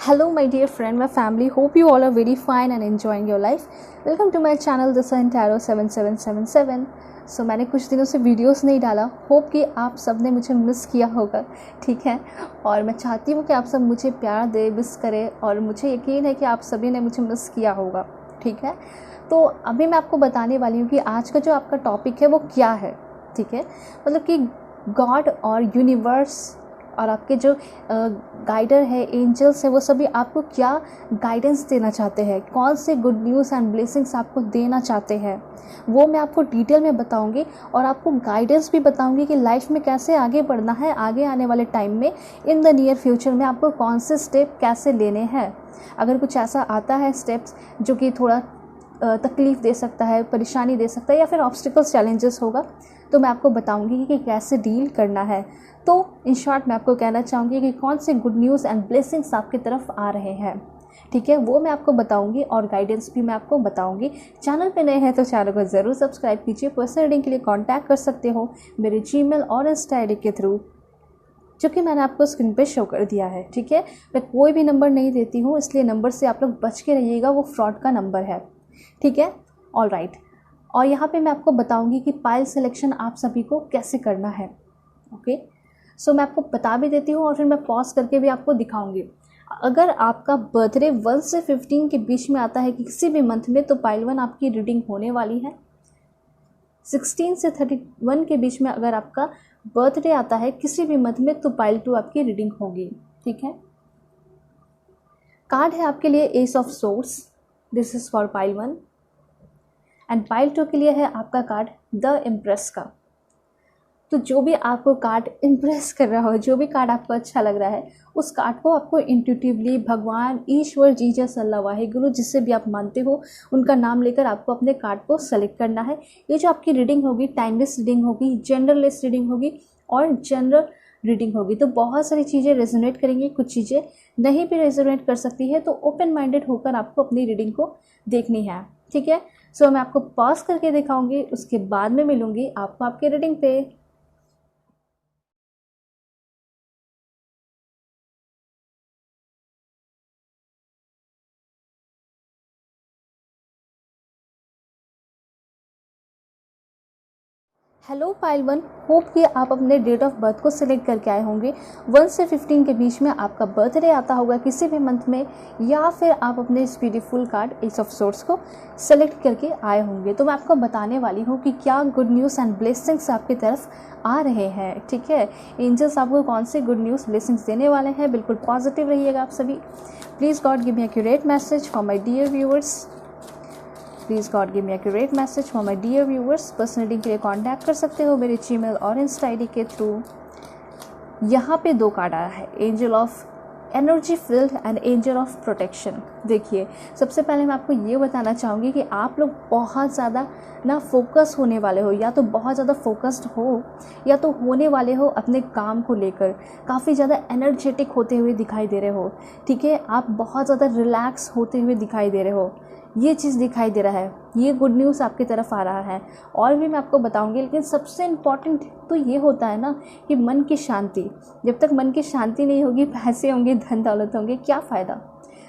Hello, my dear friend, my family. Hope you all are very fine and enjoying your life. Welcome to my channel, The Sun Tarot 7777. सो मैंने कुछ दिनों से videos नहीं डाला. Hope कि आप सब ने मुझे मिस किया होगा, ठीक है. और मैं चाहती हूँ कि आप सब मुझे प्यार दे, मिस करें, और मुझे यकीन है कि आप सभी ने मुझे मिस किया होगा, ठीक है. तो अभी मैं आपको बताने वाली हूँ कि आज का जो आपका टॉपिक है वो क्या है, ठीक है. मतलब कि गॉड और यूनिवर्स और आपके जो गाइडर है, एंजल्स है, वो सभी आपको क्या गाइडेंस देना चाहते हैं, कौन से गुड न्यूज़ एंड ब्लेसिंग्स आपको देना चाहते हैं, वो मैं आपको डिटेल में बताऊंगी. और आपको गाइडेंस भी बताऊंगी कि लाइफ में कैसे आगे बढ़ना है, आगे आने वाले टाइम में, इन द नियर फ्यूचर में आपको कौन से स्टेप कैसे लेने हैं. अगर कुछ ऐसा आता है स्टेप्स जो कि थोड़ा तकलीफ़ दे सकता है, परेशानी दे सकता है, या फिर ऑब्स्टिकल्स चैलेंजेस होगा, तो मैं आपको बताऊंगी कि कैसे डील करना है. तो इन शॉर्ट मैं आपको कहना चाहूँगी कि कौन से गुड न्यूज़ एंड ब्लेसिंग्स आपकी तरफ आ रहे हैं, ठीक है, वो मैं आपको बताऊंगी. और गाइडेंस भी मैं आपको बताऊंगी. चैनल पे नए हैं तो चैनल को ज़रूर सब्सक्राइब कीजिए. पर्सनल रीडिंग के लिए कांटेक्ट कर सकते हो मेरे जीमेल और इंस्टा आईडी के थ्रू, जो कि मैंने आपको स्क्रीन पे शो कर दिया है, ठीक है. मैं कोई भी नंबर नहीं देती हूँ, इसलिए नंबर से आप लोग बच के रहिएगा, वो फ्रॉड का नंबर है, ठीक है. All right. और यहाँ पे मैं आपको बताऊंगी कि पाइल सिलेक्शन आप सभी को कैसे करना है. ओके, सो मैं आपको बता भी देती हूँ और फिर मैं पॉज करके भी आपको दिखाऊंगी. अगर आपका बर्थडे 1 से 15 के बीच में आता है किसी भी मंथ में, तो पाइल 1 आपकी रीडिंग होने वाली है. 16 से 31 के बीच में अगर आपका बर्थडे आता है किसी भी मंथ में, तो पाइल 2 आपकी रीडिंग होगी, ठीक है. कार्ड है आपके लिए S of swords. This is for pile 1. And pile 2 के लिए है आपका कार्ड द इम्प्रेस का. तो जो भी आपको कार्ड इम्प्रेस कर रहा हो, जो भी कार्ड आपको अच्छा लग रहा है, उस कार्ड को आपको इंट्यूटिवली भगवान, ईश्वर, जीसस, अल्लाह, वाहिगुरु, जिससे भी आप मानते हो, उनका नाम लेकर आपको अपने कार्ड को सेलेक्ट करना है. ये जो आपकी रीडिंग होगी, टाइमलेस रीडिंग होगी, जेंडरलेस रीडिंग होगी और जनरल रीडिंग होगी. तो बहुत सारी चीज़ें रेजोनेट करेंगी, कुछ चीज़ें नहीं भी रेजोनेट कर सकती है. तो ओपन माइंडेड होकर आपको अपनी रीडिंग को देखनी है, ठीक है. सो मैं आपको पॉज करके दिखाऊंगी, उसके बाद में मिलूंगी आपको आपके रीडिंग पे. हेलो पाइल 1, होप कि आप अपने डेट ऑफ बर्थ को सिलेक्ट करके आए होंगे. 1 से 15 के बीच में आपका बर्थडे आता होगा किसी भी मंथ में, या फिर आप अपने इस beautiful card S of swords को सेलेक्ट करके आए होंगे. तो मैं आपको बताने वाली हूँ कि क्या गुड न्यूज़ एंड ब्लेसिंग्स आपकी तरफ आ रहे हैं, ठीक है. एंजल्स आपको कौन से गुड न्यूज़ ब्लेसिंग्स देने वाले हैं. बिल्कुल पॉजिटिव रहिएगा आप सभी. Please God give me accurate message for my dear viewers. Please God give me accurate message for my dear viewers. Personal reading के लिए कांटेक्ट कर सकते हो मेरे जीमेल और इंस्टा आईडी के थ्रू. यहाँ पे 2 कार्ड आया है, angel of energy field and angel of protection. देखिए, सबसे पहले मैं आपको ये बताना चाहूँगी कि आप लोग बहुत ज़्यादा ना फोकस होने वाले हो, या तो बहुत ज़्यादा फोकस्ड हो, या तो होने वाले हो अपने काम को लेकर. काफ़ी ज़्यादा एनर्जेटिक होते हुए दिखाई दे रहे हो, ठीक है. आप बहुत ज़्यादा रिलैक्स होते हुए दिखाई दे रहे हो, ये चीज़ दिखाई दे रहा है. ये गुड न्यूज़ आपकी तरफ आ रहा है. और भी मैं आपको बताऊंगी, लेकिन सबसे इम्पॉर्टेंट तो ये होता है ना कि मन की शांति. जब तक मन की शांति नहीं होगी, पैसे होंगे, धन दौलत होंगे, क्या फ़ायदा.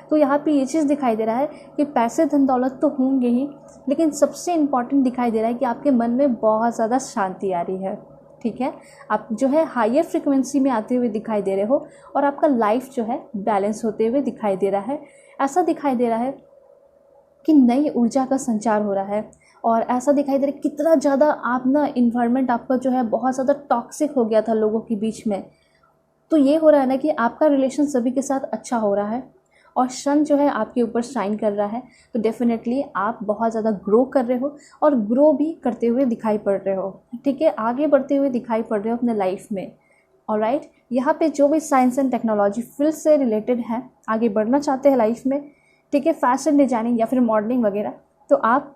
तो यहाँ पे ये चीज़ दिखाई दे रहा है कि पैसे, धन दौलत तो होंगे ही, लेकिन सबसे इम्पॉर्टेंट दिखाई दे रहा है कि आपके मन में बहुत ज़्यादा शांति आ रही है, ठीक है. आप जो है हायर फ्रिक्वेंसी में आते हुए दिखाई दे रहे हो, और आपका लाइफ जो है बैलेंस होते हुए दिखाई दे रहा है. ऐसा दिखाई दे रहा है कि नई ऊर्जा का संचार हो रहा है. और ऐसा दिखाई दे रहा है कितना ज़्यादा आप ना, इन्वायरमेंट आपका जो है बहुत ज़्यादा टॉक्सिक हो गया था लोगों के बीच में. तो ये हो रहा है ना कि आपका रिलेशन सभी के साथ अच्छा हो रहा है, और सन जो है आपके ऊपर शाइन कर रहा है. तो डेफिनेटली आप बहुत ज़्यादा ग्रो कर रहे हो, और ग्रो भी करते हुए दिखाई पड़ रहे हो, ठीक है. आगे बढ़ते हुए दिखाई पड़ रहे हो अपने लाइफ में. ऑलराइट. यहाँ पे जो भी साइंस एंड टेक्नोलॉजी फील्ड से रिलेटेड है, आगे बढ़ना चाहते हैं लाइफ में, ठीक है, फैशन डिजाइनिंग या फिर मॉडलिंग वगैरह, तो आप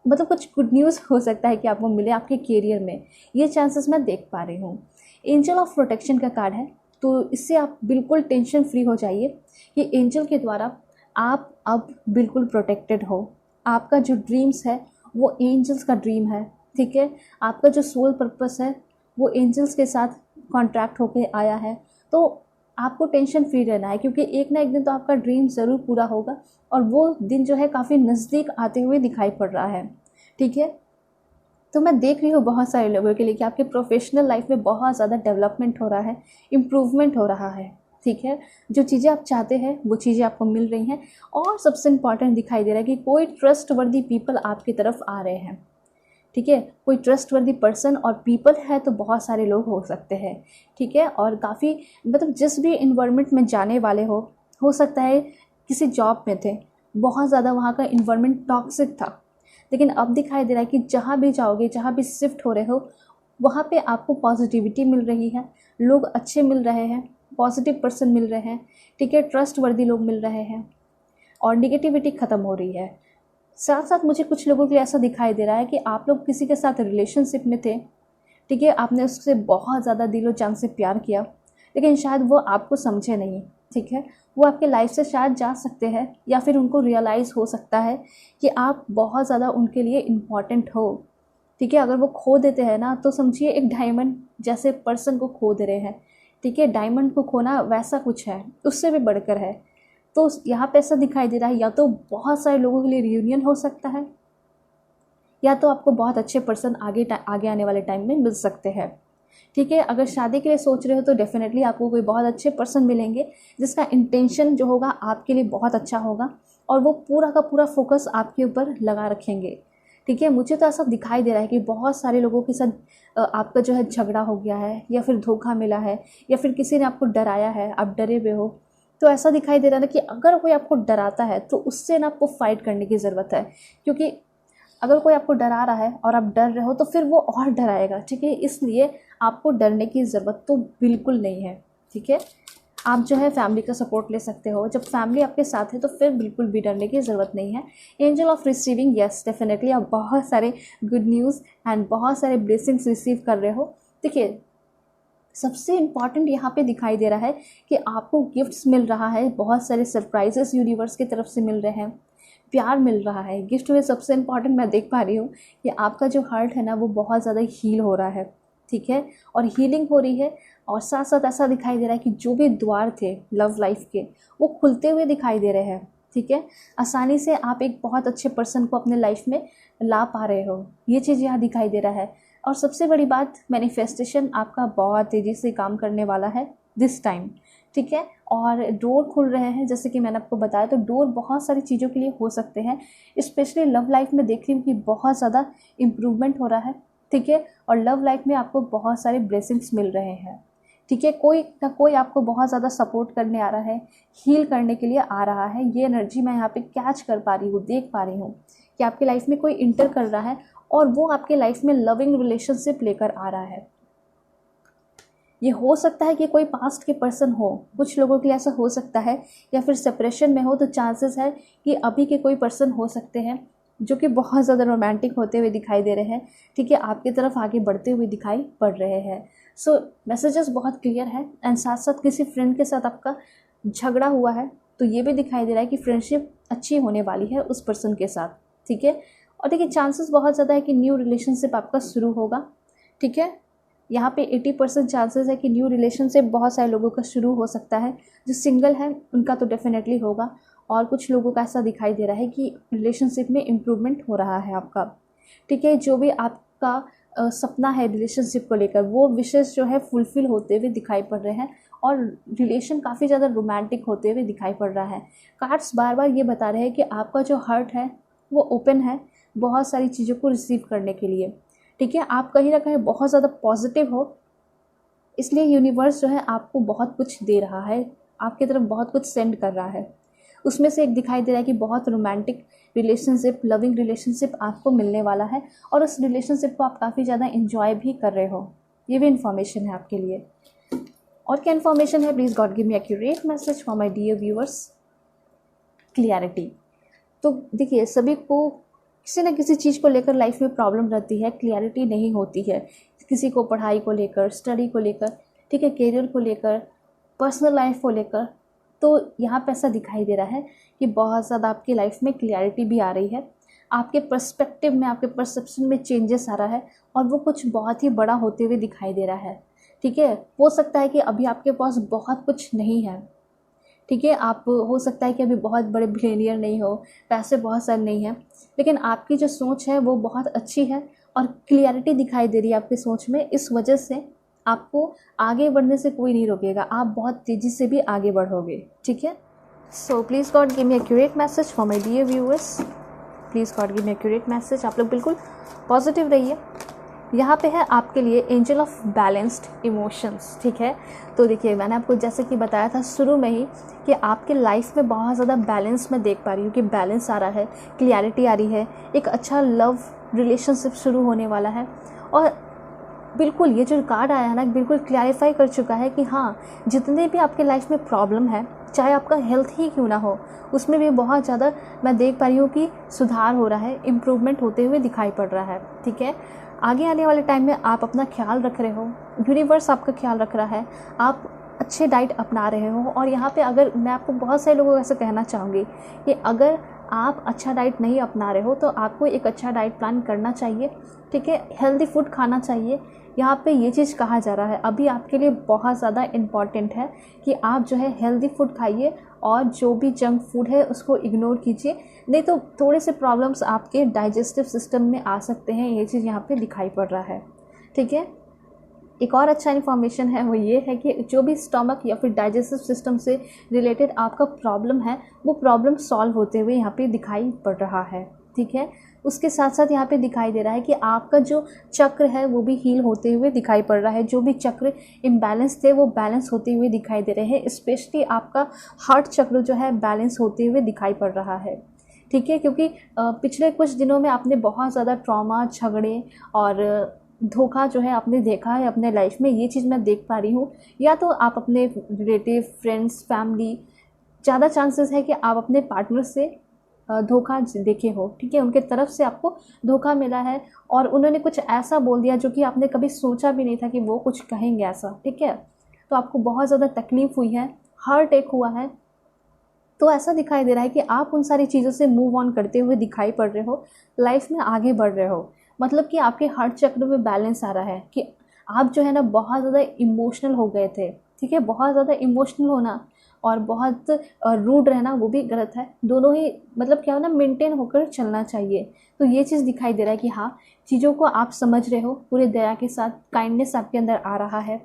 मतलब कुछ गुड न्यूज़ हो सकता है कि आपको मिले आपके करियर में. ये चांसेस मैं देख पा रही हूँ. एंजल ऑफ प्रोटेक्शन का कार्ड है, तो इससे आप बिल्कुल टेंशन फ्री हो जाइए कि एंजल के द्वारा आप अब बिल्कुल प्रोटेक्टेड हो. आपका जो ड्रीम्स है वो एंजल्स का ड्रीम है, ठीक है. आपका जो सोल पर्पस है वो एंजल्स के साथ कॉन्ट्रैक्ट होके आया है. तो आपको टेंशन फ्री रहना है, क्योंकि एक ना एक दिन तो आपका ड्रीम ज़रूर पूरा होगा और वो दिन जो है काफ़ी नज़दीक आते हुए दिखाई पड़ रहा है। ठीक है, तो मैं देख रही हूँ बहुत सारे लोगों के लिए कि आपके प्रोफेशनल लाइफ में बहुत ज़्यादा डेवलपमेंट हो रहा है, इम्प्रूवमेंट हो रहा है। ठीक है, जो चीज़ें आप चाहते हैं वो चीज़ें आपको मिल रही हैं, और सबसे इम्पॉर्टेंट दिखाई दे रहा है कि कोई ट्रस्ट वर्दी पीपल आपकी तरफ आ रहे हैं। ठीक है, कोई ट्रस्ट वर्दी पर्सन और पीपल है तो बहुत सारे लोग हो सकते हैं। ठीक है, और काफ़ी मतलब जिस भी इन्वायरमेंट में जाने वाले हो सकता है किसी जॉब में थे, बहुत ज़्यादा वहाँ का इन्वायरमेंट टॉक्सिक था, लेकिन अब दिखाई दे रहा है कि जहाँ भी जाओगे, जहाँ भी शिफ्ट हो रहे हो, वहाँ पे आपको पॉजिटिविटी मिल रही है, लोग अच्छे मिल रहे हैं, पॉजिटिव पर्सन मिल रहे हैं। ठीक है, ट्रस्ट वर्दी लोग मिल रहे हैं और निगेटिविटी ख़त्म हो रही है। साथ साथ मुझे कुछ लोगों के लिए ऐसा दिखाई दे रहा है कि आप लोग किसी के साथ रिलेशनशिप में थे। ठीक है, आपने उससे बहुत ज़्यादा दिलो जान से प्यार किया, लेकिन शायद वो आपको समझे नहीं। ठीक है, वो आपके लाइफ से शायद जा सकते हैं, या फिर उनको रियलाइज़ हो सकता है कि आप बहुत ज़्यादा उनके लिए इम्पॉर्टेंट हो। ठीक है, अगर वो खो देते हैं ना, तो समझिए एक डायमंड जैसे पर्सन को खो दे रहे हैं। ठीक है, डायमंड को खोना वैसा कुछ है, उससे भी बढ़कर है। तो यहाँ पे ऐसा दिखाई दे रहा है, या तो बहुत सारे लोगों के लिए रियूनियन हो सकता है, या तो आपको बहुत अच्छे पर्सन आगे आने वाले टाइम में मिल सकते हैं। ठीक है, अगर शादी के लिए सोच रहे हो तो डेफिनेटली आपको कोई बहुत अच्छे पर्सन मिलेंगे जिसका इंटेंशन जो होगा आपके लिए बहुत अच्छा होगा, और वो पूरा का पूरा फोकस आपके ऊपर लगा रखेंगे। ठीक है, मुझे तो ऐसा दिखाई दे रहा है कि बहुत सारे लोगों के साथ आपका जो है झगड़ा हो गया है, या फिर धोखा मिला है, या फिर किसी ने आपको डराया है, आप डरे हुए हो। तो ऐसा दिखाई दे रहा है ना कि अगर कोई आपको डराता है तो उससे ना आपको फाइट करने की ज़रूरत है, क्योंकि अगर कोई आपको डरा रहा है और आप डर रहे हो तो फिर वो और डराएगा। ठीक है, इसलिए आपको डरने की ज़रूरत तो बिल्कुल नहीं है। ठीक है, आप जो है फैमिली का सपोर्ट ले सकते हो। जब फैमिली आपके साथ है तो फिर बिल्कुल भी डरने की ज़रूरत नहीं है। Angel of receiving, yes definitely आप बहुत सारे गुड न्यूज़ एंड बहुत सारे ब्लेसिंग्स रिसीव कर रहे हो। देखिए, सबसे इम्पॉर्टेंट यहाँ पे दिखाई दे रहा है कि आपको गिफ्ट्स मिल रहा है, बहुत सारे सरप्राइजेस यूनिवर्स की तरफ से मिल रहे हैं, प्यार मिल रहा है। गिफ्ट में सबसे इम्पॉर्टेंट मैं देख पा रही हूँ कि आपका जो हार्ट है ना वो बहुत ज़्यादा हील हो रहा है। ठीक है, और हीलिंग हो रही है, और साथ साथ ऐसा दिखाई दे रहा है कि जो भी द्वार थे लव लाइफ के वो खुलते हुए दिखाई दे रहे हैं। ठीक है, आसानी से आप एक बहुत अच्छे पर्सन को अपने लाइफ में ला पा रहे हो, ये चीज़ यहाँ दिखाई दे रहा है। और सबसे बड़ी बात, मैनिफेस्टेशन आपका बहुत तेज़ी से काम करने वाला है दिस टाइम। ठीक है, और डोर खुल रहे हैं, जैसे कि मैंने आपको बताया, तो डोर बहुत सारी चीज़ों के लिए हो सकते हैं। स्पेशली लव लाइफ में देख रही हूँ कि बहुत ज़्यादा इम्प्रूवमेंट हो रहा है। ठीक है, और लव लाइफ में आपको बहुत सारे ब्लेसिंग्स मिल रहे हैं। ठीक है, कोई ना कोई आपको बहुत ज़्यादा सपोर्ट करने आ रहा है, हील करने के लिए आ रहा है। ये एनर्जी मैं यहाँ पे कैच कर पा रही हूँ, देख पा रही हूँ कि आपकी लाइफ में कोई इंटर कर रहा है और वो आपके लाइफ में लविंग रिलेशनशिप लेकर आ रहा है। ये हो सकता है कि कोई पास्ट के पर्सन हो, कुछ लोगों के लिए ऐसा हो सकता है, या फिर सेपरेशन में हो तो चांसेस है कि अभी के कोई पर्सन हो सकते हैं जो कि बहुत ज़्यादा रोमांटिक होते हुए दिखाई दे रहे हैं। ठीक है, आपकी तरफ आगे बढ़ते हुए दिखाई पड़ रहे हैं। सो मैसेजेस बहुत क्लियर है। एंड साथ साथ किसी फ्रेंड के साथ आपका झगड़ा हुआ है तो ये भी दिखाई दे रहा है कि फ्रेंडशिप अच्छी होने वाली है उस पर्सन के साथ। ठीक है, और देखिए चांसेस बहुत ज़्यादा है कि न्यू रिलेशनशिप आपका शुरू होगा। ठीक है, यहाँ पे 80% चांसेस है कि न्यू रिलेशनशिप बहुत सारे लोगों का शुरू हो सकता है। जो सिंगल है उनका तो डेफिनेटली होगा, और कुछ लोगों का ऐसा दिखाई दे रहा है कि रिलेशनशिप में इम्प्रूवमेंट हो रहा है आपका। ठीक है, जो भी आपका सपना है रिलेशनशिप को लेकर, वो विशेष जो है फुलफिल होते हुए दिखाई पड़ रहे हैं, और रिलेशन काफ़ी ज़्यादा रोमांटिक होते हुए दिखाई पड़ रहा है। कार्ड्स बार बार ये बता रहे हैं कि आपका जो हार्ट है वो ओपन है बहुत सारी चीज़ों को रिसीव करने के लिए। ठीक है, आप कहीं ना कहीं बहुत ज़्यादा पॉजिटिव हो, इसलिए यूनिवर्स जो है आपको बहुत कुछ दे रहा है, आपकी तरफ बहुत कुछ सेंड कर रहा है। उसमें से एक दिखाई दे रहा है कि बहुत रोमांटिक रिलेशनशिप, लविंग रिलेशनशिप आपको मिलने वाला है, और उस रिलेशनशिप को आप काफ़ी ज़्यादा इंजॉय भी कर रहे हो। ये भी इन्फॉर्मेशन है आपके लिए। और क्या इन्फॉर्मेशन है, please God give me accurate message for my dear viewers. Clarity. तो देखिए, सभी को किसी न किसी चीज़ को लेकर लाइफ में प्रॉब्लम रहती है, क्लियरिटी नहीं होती है। किसी को पढ़ाई को लेकर, स्टडी को लेकर, ठीक है, करियर को लेकर, पर्सनल लाइफ को लेकर। तो यहाँ पे ऐसा दिखाई दे रहा है कि बहुत ज़्यादा आपकी लाइफ में क्लियरिटी भी आ रही है, आपके पर्सपेक्टिव में, आपके परसेप्शन में चेंजेस आ रहा है, और वो कुछ बहुत ही बड़ा होते हुए दिखाई दे रहा है। ठीक है। हो सकता है कि अभी आपके पास बहुत कुछ नहीं है, ठीक है, आप हो सकता है कि अभी बहुत बड़े बिलियनियर नहीं हो, पैसे बहुत सारे नहीं हैं, लेकिन आपकी जो सोच है वो बहुत अच्छी है और क्लियरिटी दिखाई दे रही है आपकी सोच में। इस वजह से आपको आगे बढ़ने से कोई नहीं रोकेगा, आप बहुत तेज़ी से भी आगे बढ़ोगे, ठीक है। So please God give me accurate message for my dear viewers, please God give me accurate message. आप लोग बिल्कुल पॉजिटिव रहिए। यहाँ पे है आपके लिए एंजल ऑफ बैलेंस्ड इमोशंस, ठीक है। तो देखिए, मैंने आपको जैसे कि बताया था शुरू में ही कि आपके लाइफ में बहुत ज़्यादा बैलेंस मैं देख पा रही हूँ कि बैलेंस आ रहा है, क्लियरिटी आ रही है, एक अच्छा लव रिलेशनशिप शुरू होने वाला है। और बिल्कुल ये जो कार्ड आया है ना, बिल्कुल क्लैरिफाई कर चुका है कि हाँ, जितने भी आपके लाइफ में प्रॉब्लम है, चाहे आपका हेल्थ ही क्यों ना हो, उसमें भी बहुत ज़्यादा मैं देख पा रही हूँ कि सुधार हो रहा है, इम्प्रूवमेंट होते हुए दिखाई पड़ रहा है, ठीक है। आगे आने वाले टाइम में आप अपना ख्याल रख रहे हो, यूनिवर्स आपका ख्याल रख रहा है, आप अच्छे डाइट अपना रहे हो। और यहाँ पे अगर मैं आपको बहुत सारे लोगों को ऐसे कहना चाहूँगी कि अगर आप अच्छा डाइट नहीं अपना रहे हो तो आपको एक अच्छा डाइट प्लान करना चाहिए, ठीक है। हेल्दी फूड खाना चाहिए। यहाँ पे ये चीज़ कहा जा रहा है अभी आपके लिए बहुत ज़्यादा इम्पॉर्टेंट है कि आप जो है हेल्दी फूड खाइए और जो भी जंक फूड है उसको इग्नोर कीजिए, नहीं तो थोड़े से प्रॉब्लम्स आपके डाइजेस्टिव सिस्टम में आ सकते हैं। ये चीज़ यहाँ पे दिखाई पड़ रहा है, ठीक है। एक और अच्छा इन्फॉर्मेशन है वो ये है कि जो भी स्टमक या फिर डाइजेस्टिव सिस्टम से रिलेटेड आपका प्रॉब्लम है वो प्रॉब्लम सॉल्व होते हुए यहाँ पे दिखाई पड़ रहा है, ठीक है। उसके साथ साथ यहाँ पे दिखाई दे रहा है कि आपका जो चक्र है वो भी हील होते हुए दिखाई पड़ रहा है। जो भी चक्र इम्बैलेंस थे वो बैलेंस होते हुए दिखाई दे रहे हैं। स्पेशली आपका हार्ट चक्र जो है बैलेंस होते हुए दिखाई पड़ रहा है, ठीक है। क्योंकि पिछले कुछ दिनों में आपने बहुत ज़्यादा ट्रॉमा, झगड़े और धोखा जो है आपने देखा है अपने लाइफ में, ये चीज़ मैं देख पा रही हूँ। या तो आप अपने रिलेटिव, फ्रेंड्स, फैमिली, ज़्यादा चांसेस है कि आप अपने पार्टनर से धोखा देखे हो, ठीक है। उनके तरफ से आपको धोखा मिला है और उन्होंने कुछ ऐसा बोल दिया जो कि आपने कभी सोचा भी नहीं था कि वो कुछ कहेंगे ऐसा, ठीक है। तो आपको बहुत ज़्यादा तकलीफ़ हुई है, हार्ट अटैक हुआ है। तो ऐसा दिखाई दे रहा है कि आप उन सारी चीज़ों से मूव ऑन करते हुए दिखाई पड़ रहे हो, लाइफ में आगे बढ़ रहे हो। मतलब कि आपके हार्ट चक्र में बैलेंस आ रहा है कि आप जो है ना बहुत ज़्यादा इमोशनल हो गए थे, ठीक है। बहुत ज़्यादा इमोशनल होना और बहुत रूड रहना वो भी गलत है। दोनों ही मतलब क्या हो ना, मेंटेन होकर चलना चाहिए। तो ये चीज़ दिखाई दे रहा है कि हाँ, चीज़ों को आप समझ रहे हो, पूरे दया के साथ काइंडनेस आपके अंदर आ रहा है,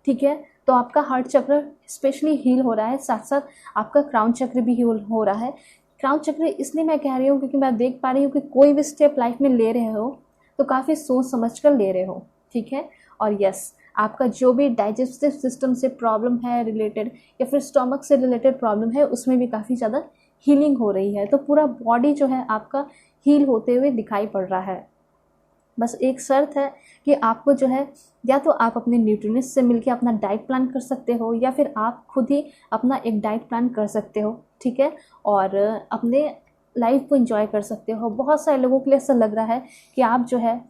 ठीक है। तो आपका हार्ट चक्र स्पेशली हील हो रहा है, साथ साथ आपका क्राउन चक्र भी हील हो रहा है। क्राउन चक्र इसलिए मैं कह रही हूँ क्योंकि मैं देख पा रही हूँ कि कोई भी स्टेप लाइफ में ले रहे हो तो काफ़ी सोच समझ कर ले रहे हो, ठीक है। और यस, आपका जो भी डाइजेस्टिव सिस्टम से प्रॉब्लम है रिलेटेड या फिर स्टमक से रिलेटेड प्रॉब्लम है उसमें भी काफ़ी ज़्यादा हीलिंग हो रही है। तो पूरा बॉडी जो है आपका हील होते हुए दिखाई पड़ रहा है। बस एक शर्त है कि आपको जो है या तो आप अपने न्यूट्रिनिस्ट से मिलकर अपना डाइट प्लान कर सकते हो या फिर आप खुद ही अपना एक डाइट प्लान कर सकते हो, ठीक है। और अपने लाइफ को एंजॉय कर सकते हो। बहुत सारे लोगों के लिए ऐसा लग रहा है कि आप जो है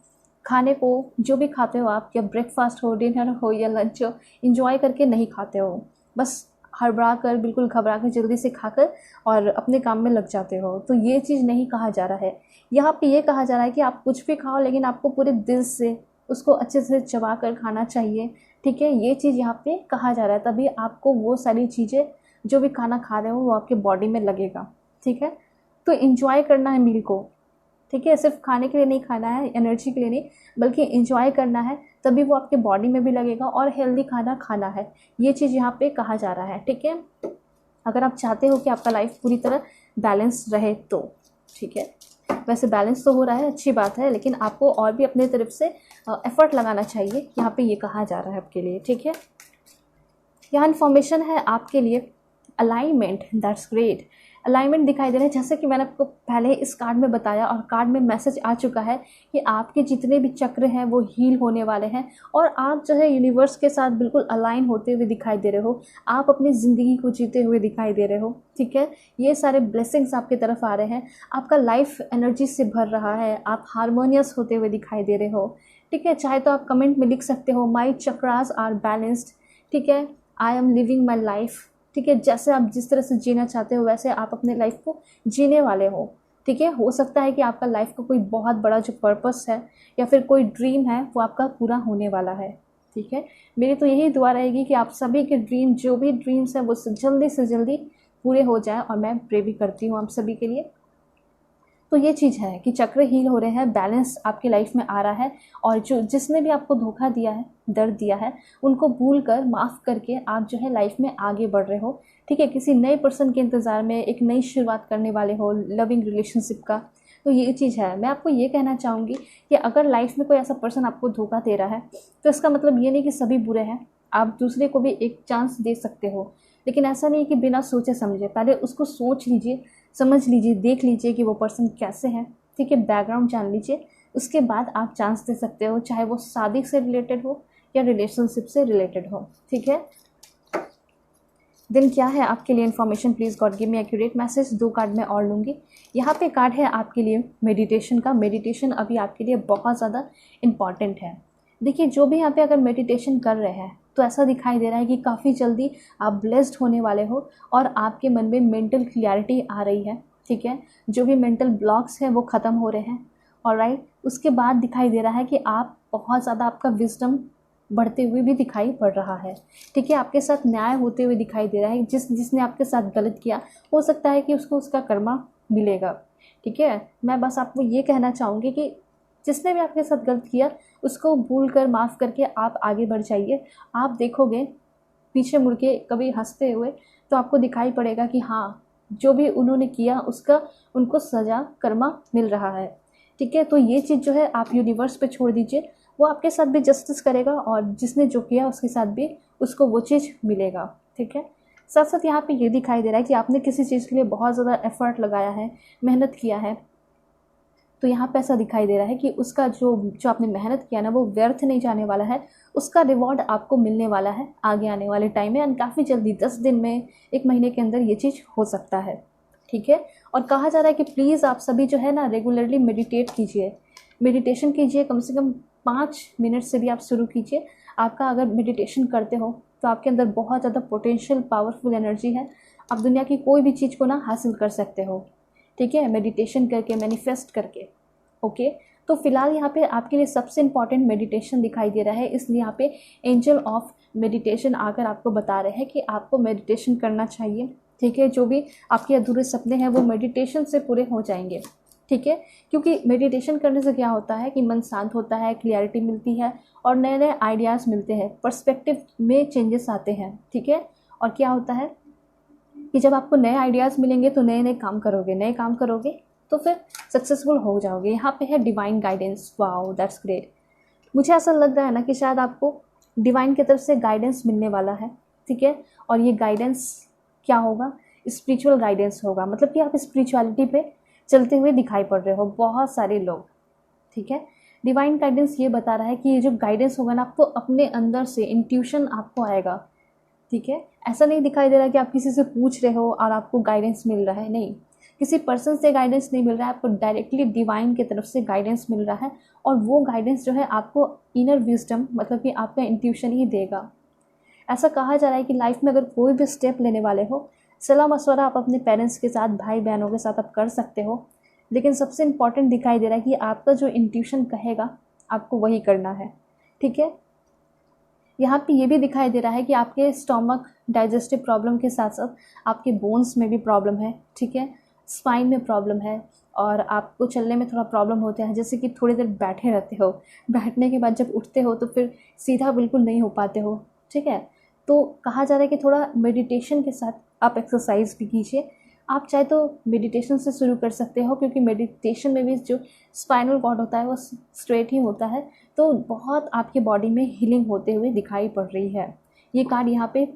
खाने को जो भी खाते हो आप, या ब्रेकफास्ट हो, डिनर हो या लंच हो, इंजॉय करके नहीं खाते हो, बस हड़बड़ा कर, बिल्कुल घबरा कर जल्दी से खाकर और अपने काम में लग जाते हो। तो ये चीज़ नहीं कहा जा रहा है। यहाँ पे ये कहा जा रहा है कि आप कुछ भी खाओ लेकिन आपको पूरे दिल से उसको अच्छे से चबा कर खाना चाहिए, ठीक है। ये चीज़ यहाँ पे कहा जा रहा है, तभी आपको वो सारी चीज़ें जो भी खाना खा रहे हो वो आपके बॉडी में लगेगा, ठीक है। तो इन्जॉय करना है मील को, ठीक है। सिर्फ खाने के लिए नहीं खाना है, एनर्जी के लिए नहीं, बल्कि इन्जॉय करना है, तभी वो आपके बॉडी में भी लगेगा। और हेल्दी खाना खाना है, ये चीज़ यहाँ पे कहा जा रहा है, ठीक है। अगर आप चाहते हो कि आपका लाइफ पूरी तरह बैलेंस रहे तो, ठीक है। वैसे बैलेंस तो हो रहा है, अच्छी बात है, लेकिन आपको और भी अपने तरफ से एफर्ट लगाना चाहिए, यहाँ पे ये कहा जा रहा है आपके लिए, ठीक है। यहाँ इन्फॉर्मेशन है आपके लिए अलाइनमेंट, दैट्स ग्रेट। अलाइनमेंट दिखाई दे रहा है, जैसे कि मैंने आपको पहले इस कार्ड में बताया और कार्ड में मैसेज आ चुका है कि आपके जितने भी चक्र हैं वो हील होने वाले हैं और आप जो है यूनिवर्स के साथ बिल्कुल अलाइन होते हुए दिखाई दे रहे हो। आप अपनी ज़िंदगी को जीते हुए दिखाई दे रहे हो, ठीक है। ये सारे ब्लेसिंग्स आपकी तरफ आ रहे हैं, आपका लाइफ एनर्जी से भर रहा है, आप हारमोनियस होते हुए दिखाई दे रहे हो, ठीक है। चाहे तो आप कमेंट में लिख सकते हो, माई चक्रास आर बैलेंस्ड, ठीक है, I am living my life, ठीक है। जैसे आप जिस तरह से जीना चाहते हो वैसे आप अपने लाइफ को जीने वाले हो, ठीक है। हो सकता है कि आपका लाइफ का कोई बहुत बड़ा जो पर्पस है या फिर कोई ड्रीम है वो आपका पूरा होने वाला है, ठीक है, मेरी तो यही दुआ रहेगी कि आप सभी के ड्रीम, जो भी ड्रीम्स हैं वो जल्दी से जल्दी पूरे हो जाए, और मैं प्रे भी करती हूँ आप सभी के लिए। तो ये चीज़ है कि चक्र हील हो रहे हैं, बैलेंस आपकी लाइफ में आ रहा है, और जो जिसने भी आपको धोखा दिया है, दर्द दिया है, उनको भूल कर, माफ़ करके आप जो है लाइफ में आगे बढ़ रहे हो। ठीक है, किसी नए पर्सन के इंतज़ार में एक नई शुरुआत करने वाले हो लविंग रिलेशनशिप का। तो ये चीज़ है, मैं आपको ये कहना चाहूँगी कि अगर लाइफ में कोई ऐसा पर्सन आपको धोखा दे रहा है, तो इसका मतलब ये नहीं कि सभी बुरे हैं, आप दूसरे को भी एक चांस दे सकते हो। लेकिन ऐसा नहीं कि बिना सोचे समझे, पहले उसको सोच लीजिए, समझ लीजिए, देख लीजिए कि वो पर्सन कैसे है। ठीक है, बैकग्राउंड जान लीजिए, उसके बाद आप चांस दे सकते हो, चाहे वो शादी से रिलेटेड हो या रिलेशनशिप से रिलेटेड हो। ठीक है, दिन क्या है आपके लिए information, please God give me accurate message. 2 card मैं और लूँगी। यहाँ पे कार्ड है आपके लिए मेडिटेशन का। मेडिटेशन अभी आपके लिए बहुत ज़्यादा इम्पॉर्टेंट है। देखिए, जो भी यहाँ पे अगर मेडिटेशन कर रहे हैं, तो ऐसा दिखाई दे रहा है कि काफ़ी जल्दी आप ब्लेस्ड होने वाले हो, और आपके मन में मेंटल क्लियरिटी आ रही है। ठीक है, जो भी मेंटल ब्लॉक्स हैं वो ख़त्म हो रहे हैं। ऑलराइट, उसके बाद दिखाई दे रहा है कि आप बहुत ज़्यादा, आपका विजडम बढ़ते हुए भी दिखाई पड़ रहा है। ठीक है, आपके साथ न्याय होते हुए दिखाई दे रहा है। जिसने आपके साथ गलत किया, हो सकता है कि उसको उसका कर्मा मिलेगा। ठीक है, मैं बस आपको ये कहना चाहूँगी कि जिसने भी आपके साथ गलत किया, उसको भूल कर, माफ़ करके आप आगे बढ़ जाइए। आप देखोगे पीछे मुड़ के कभी हंसते हुए, तो आपको दिखाई पड़ेगा कि हाँ, जो भी उन्होंने किया उसका उनको सज़ा, कर्मा मिल रहा है। ठीक है, तो ये चीज़ जो है आप यूनिवर्स पे छोड़ दीजिए, वो आपके साथ भी जस्टिस करेगा, और जिसने जो किया उसके साथ भी उसको वो चीज़ मिलेगा। ठीक है, साथ साथ यहाँ पे ये दिखाई दे रहा है कि आपने किसी चीज़ के लिए बहुत ज़्यादा एफर्ट लगाया है, मेहनत किया है, तो यहाँ पे ऐसा दिखाई दे रहा है कि उसका जो आपने मेहनत किया ना, वो व्यर्थ नहीं जाने वाला है। उसका रिवॉर्ड आपको मिलने वाला है आगे आने वाले टाइम में, एंड काफ़ी जल्दी, 10 दिन में, 1 महीने के अंदर ये चीज़ हो सकता है। ठीक है, और कहा जा रहा है कि प्लीज़ आप सभी जो है ना, रेगुलरली मेडिटेट कीजिए, मेडिटेशन कीजिए, कम से कम 5 मिनट से भी आप शुरू कीजिए। आपका अगर मेडिटेशन करते हो, तो आपके अंदर बहुत ज़्यादा पोटेंशियल, पावरफुल एनर्जी है। आप दुनिया की कोई भी चीज़ को ना हासिल कर सकते हो। ठीक है, मेडिटेशन करके, मैनिफेस्ट करके। ओके, तो फिलहाल यहाँ पे आपके लिए सबसे इम्पॉर्टेंट मेडिटेशन दिखाई दे रहा है, इसलिए यहाँ पे एंजल ऑफ मेडिटेशन आकर आपको बता रहे हैं कि आपको मेडिटेशन करना चाहिए। ठीक है, जो भी आपके अधूरे सपने हैं वो मेडिटेशन से पूरे हो जाएंगे। ठीक है, क्योंकि मेडिटेशन करने से क्या होता है कि मन शांत होता है, क्लियरिटी मिलती है, और नए नए आइडियाज़ मिलते हैं, पर्सपेक्टिव में चेंजेस आते हैं। ठीक है, और क्या होता है कि जब आपको नए आइडियाज़ मिलेंगे, तो नए नए काम करोगे, नए काम करोगे तो फिर सक्सेसफुल हो जाओगे। यहाँ पे है divine guidance. Wow, that's great. मुझे ऐसा लग रहा है ना कि शायद आपको डिवाइन की तरफ से गाइडेंस मिलने वाला है। ठीक है, और ये गाइडेंस क्या होगा? स्पिरिचुअल गाइडेंस होगा, मतलब कि आप स्पिरिचुअलिटी पे चलते हुए दिखाई पड़ रहे हो बहुत सारे लोग। ठीक है, डिवाइन गाइडेंस ये बता रहा है कि ये जो गाइडेंस होगा ना, आपको अपने अंदर से इंट्यूशन आपको आएगा। ठीक है, ऐसा नहीं दिखाई दे रहा कि आप किसी से पूछ रहे हो और आपको गाइडेंस मिल रहा है, नहीं, किसी पर्सन से गाइडेंस नहीं मिल रहा है, आपको डायरेक्टली डिवाइन की तरफ से गाइडेंस मिल रहा है। और वो गाइडेंस जो है आपको इनर विजडम, मतलब कि आपका इंट्यूशन ही देगा। ऐसा कहा जा रहा है कि लाइफ में अगर कोई भी स्टेप लेने वाले हो, सलाह मशवरा आप अपने पेरेंट्स के साथ, भाई बहनों के साथ आप कर सकते हो, लेकिन सबसे इम्पॉर्टेंट दिखाई दे रहा है कि आपका जो इंट्यूशन कहेगा आपको वही करना है। ठीक है, यहाँ पे ये भी दिखाई दे रहा है कि आपके स्टोमक, डाइजेस्टिव प्रॉब्लम के साथ साथ आपके बोन्स में भी प्रॉब्लम है। ठीक है, स्पाइन में प्रॉब्लम है, और आपको चलने में थोड़ा प्रॉब्लम होता है, जैसे कि थोड़ी देर बैठे रहते हो, बैठने के बाद जब उठते हो तो फिर सीधा बिल्कुल नहीं हो पाते हो। ठीक है, तो कहा जा रहा है कि थोड़ा मेडिटेशन के साथ आप एक्सरसाइज भी कीजिए। आप चाहे तो मेडिटेशन से शुरू कर सकते हो, क्योंकि मेडिटेशन में भी जो स्पाइनल कॉर्ड होता है वो स्ट्रेट ही होता है, तो बहुत आपके बॉडी में हीलिंग होते हुए दिखाई पड़ रही है। ये कार्ड यहाँ पे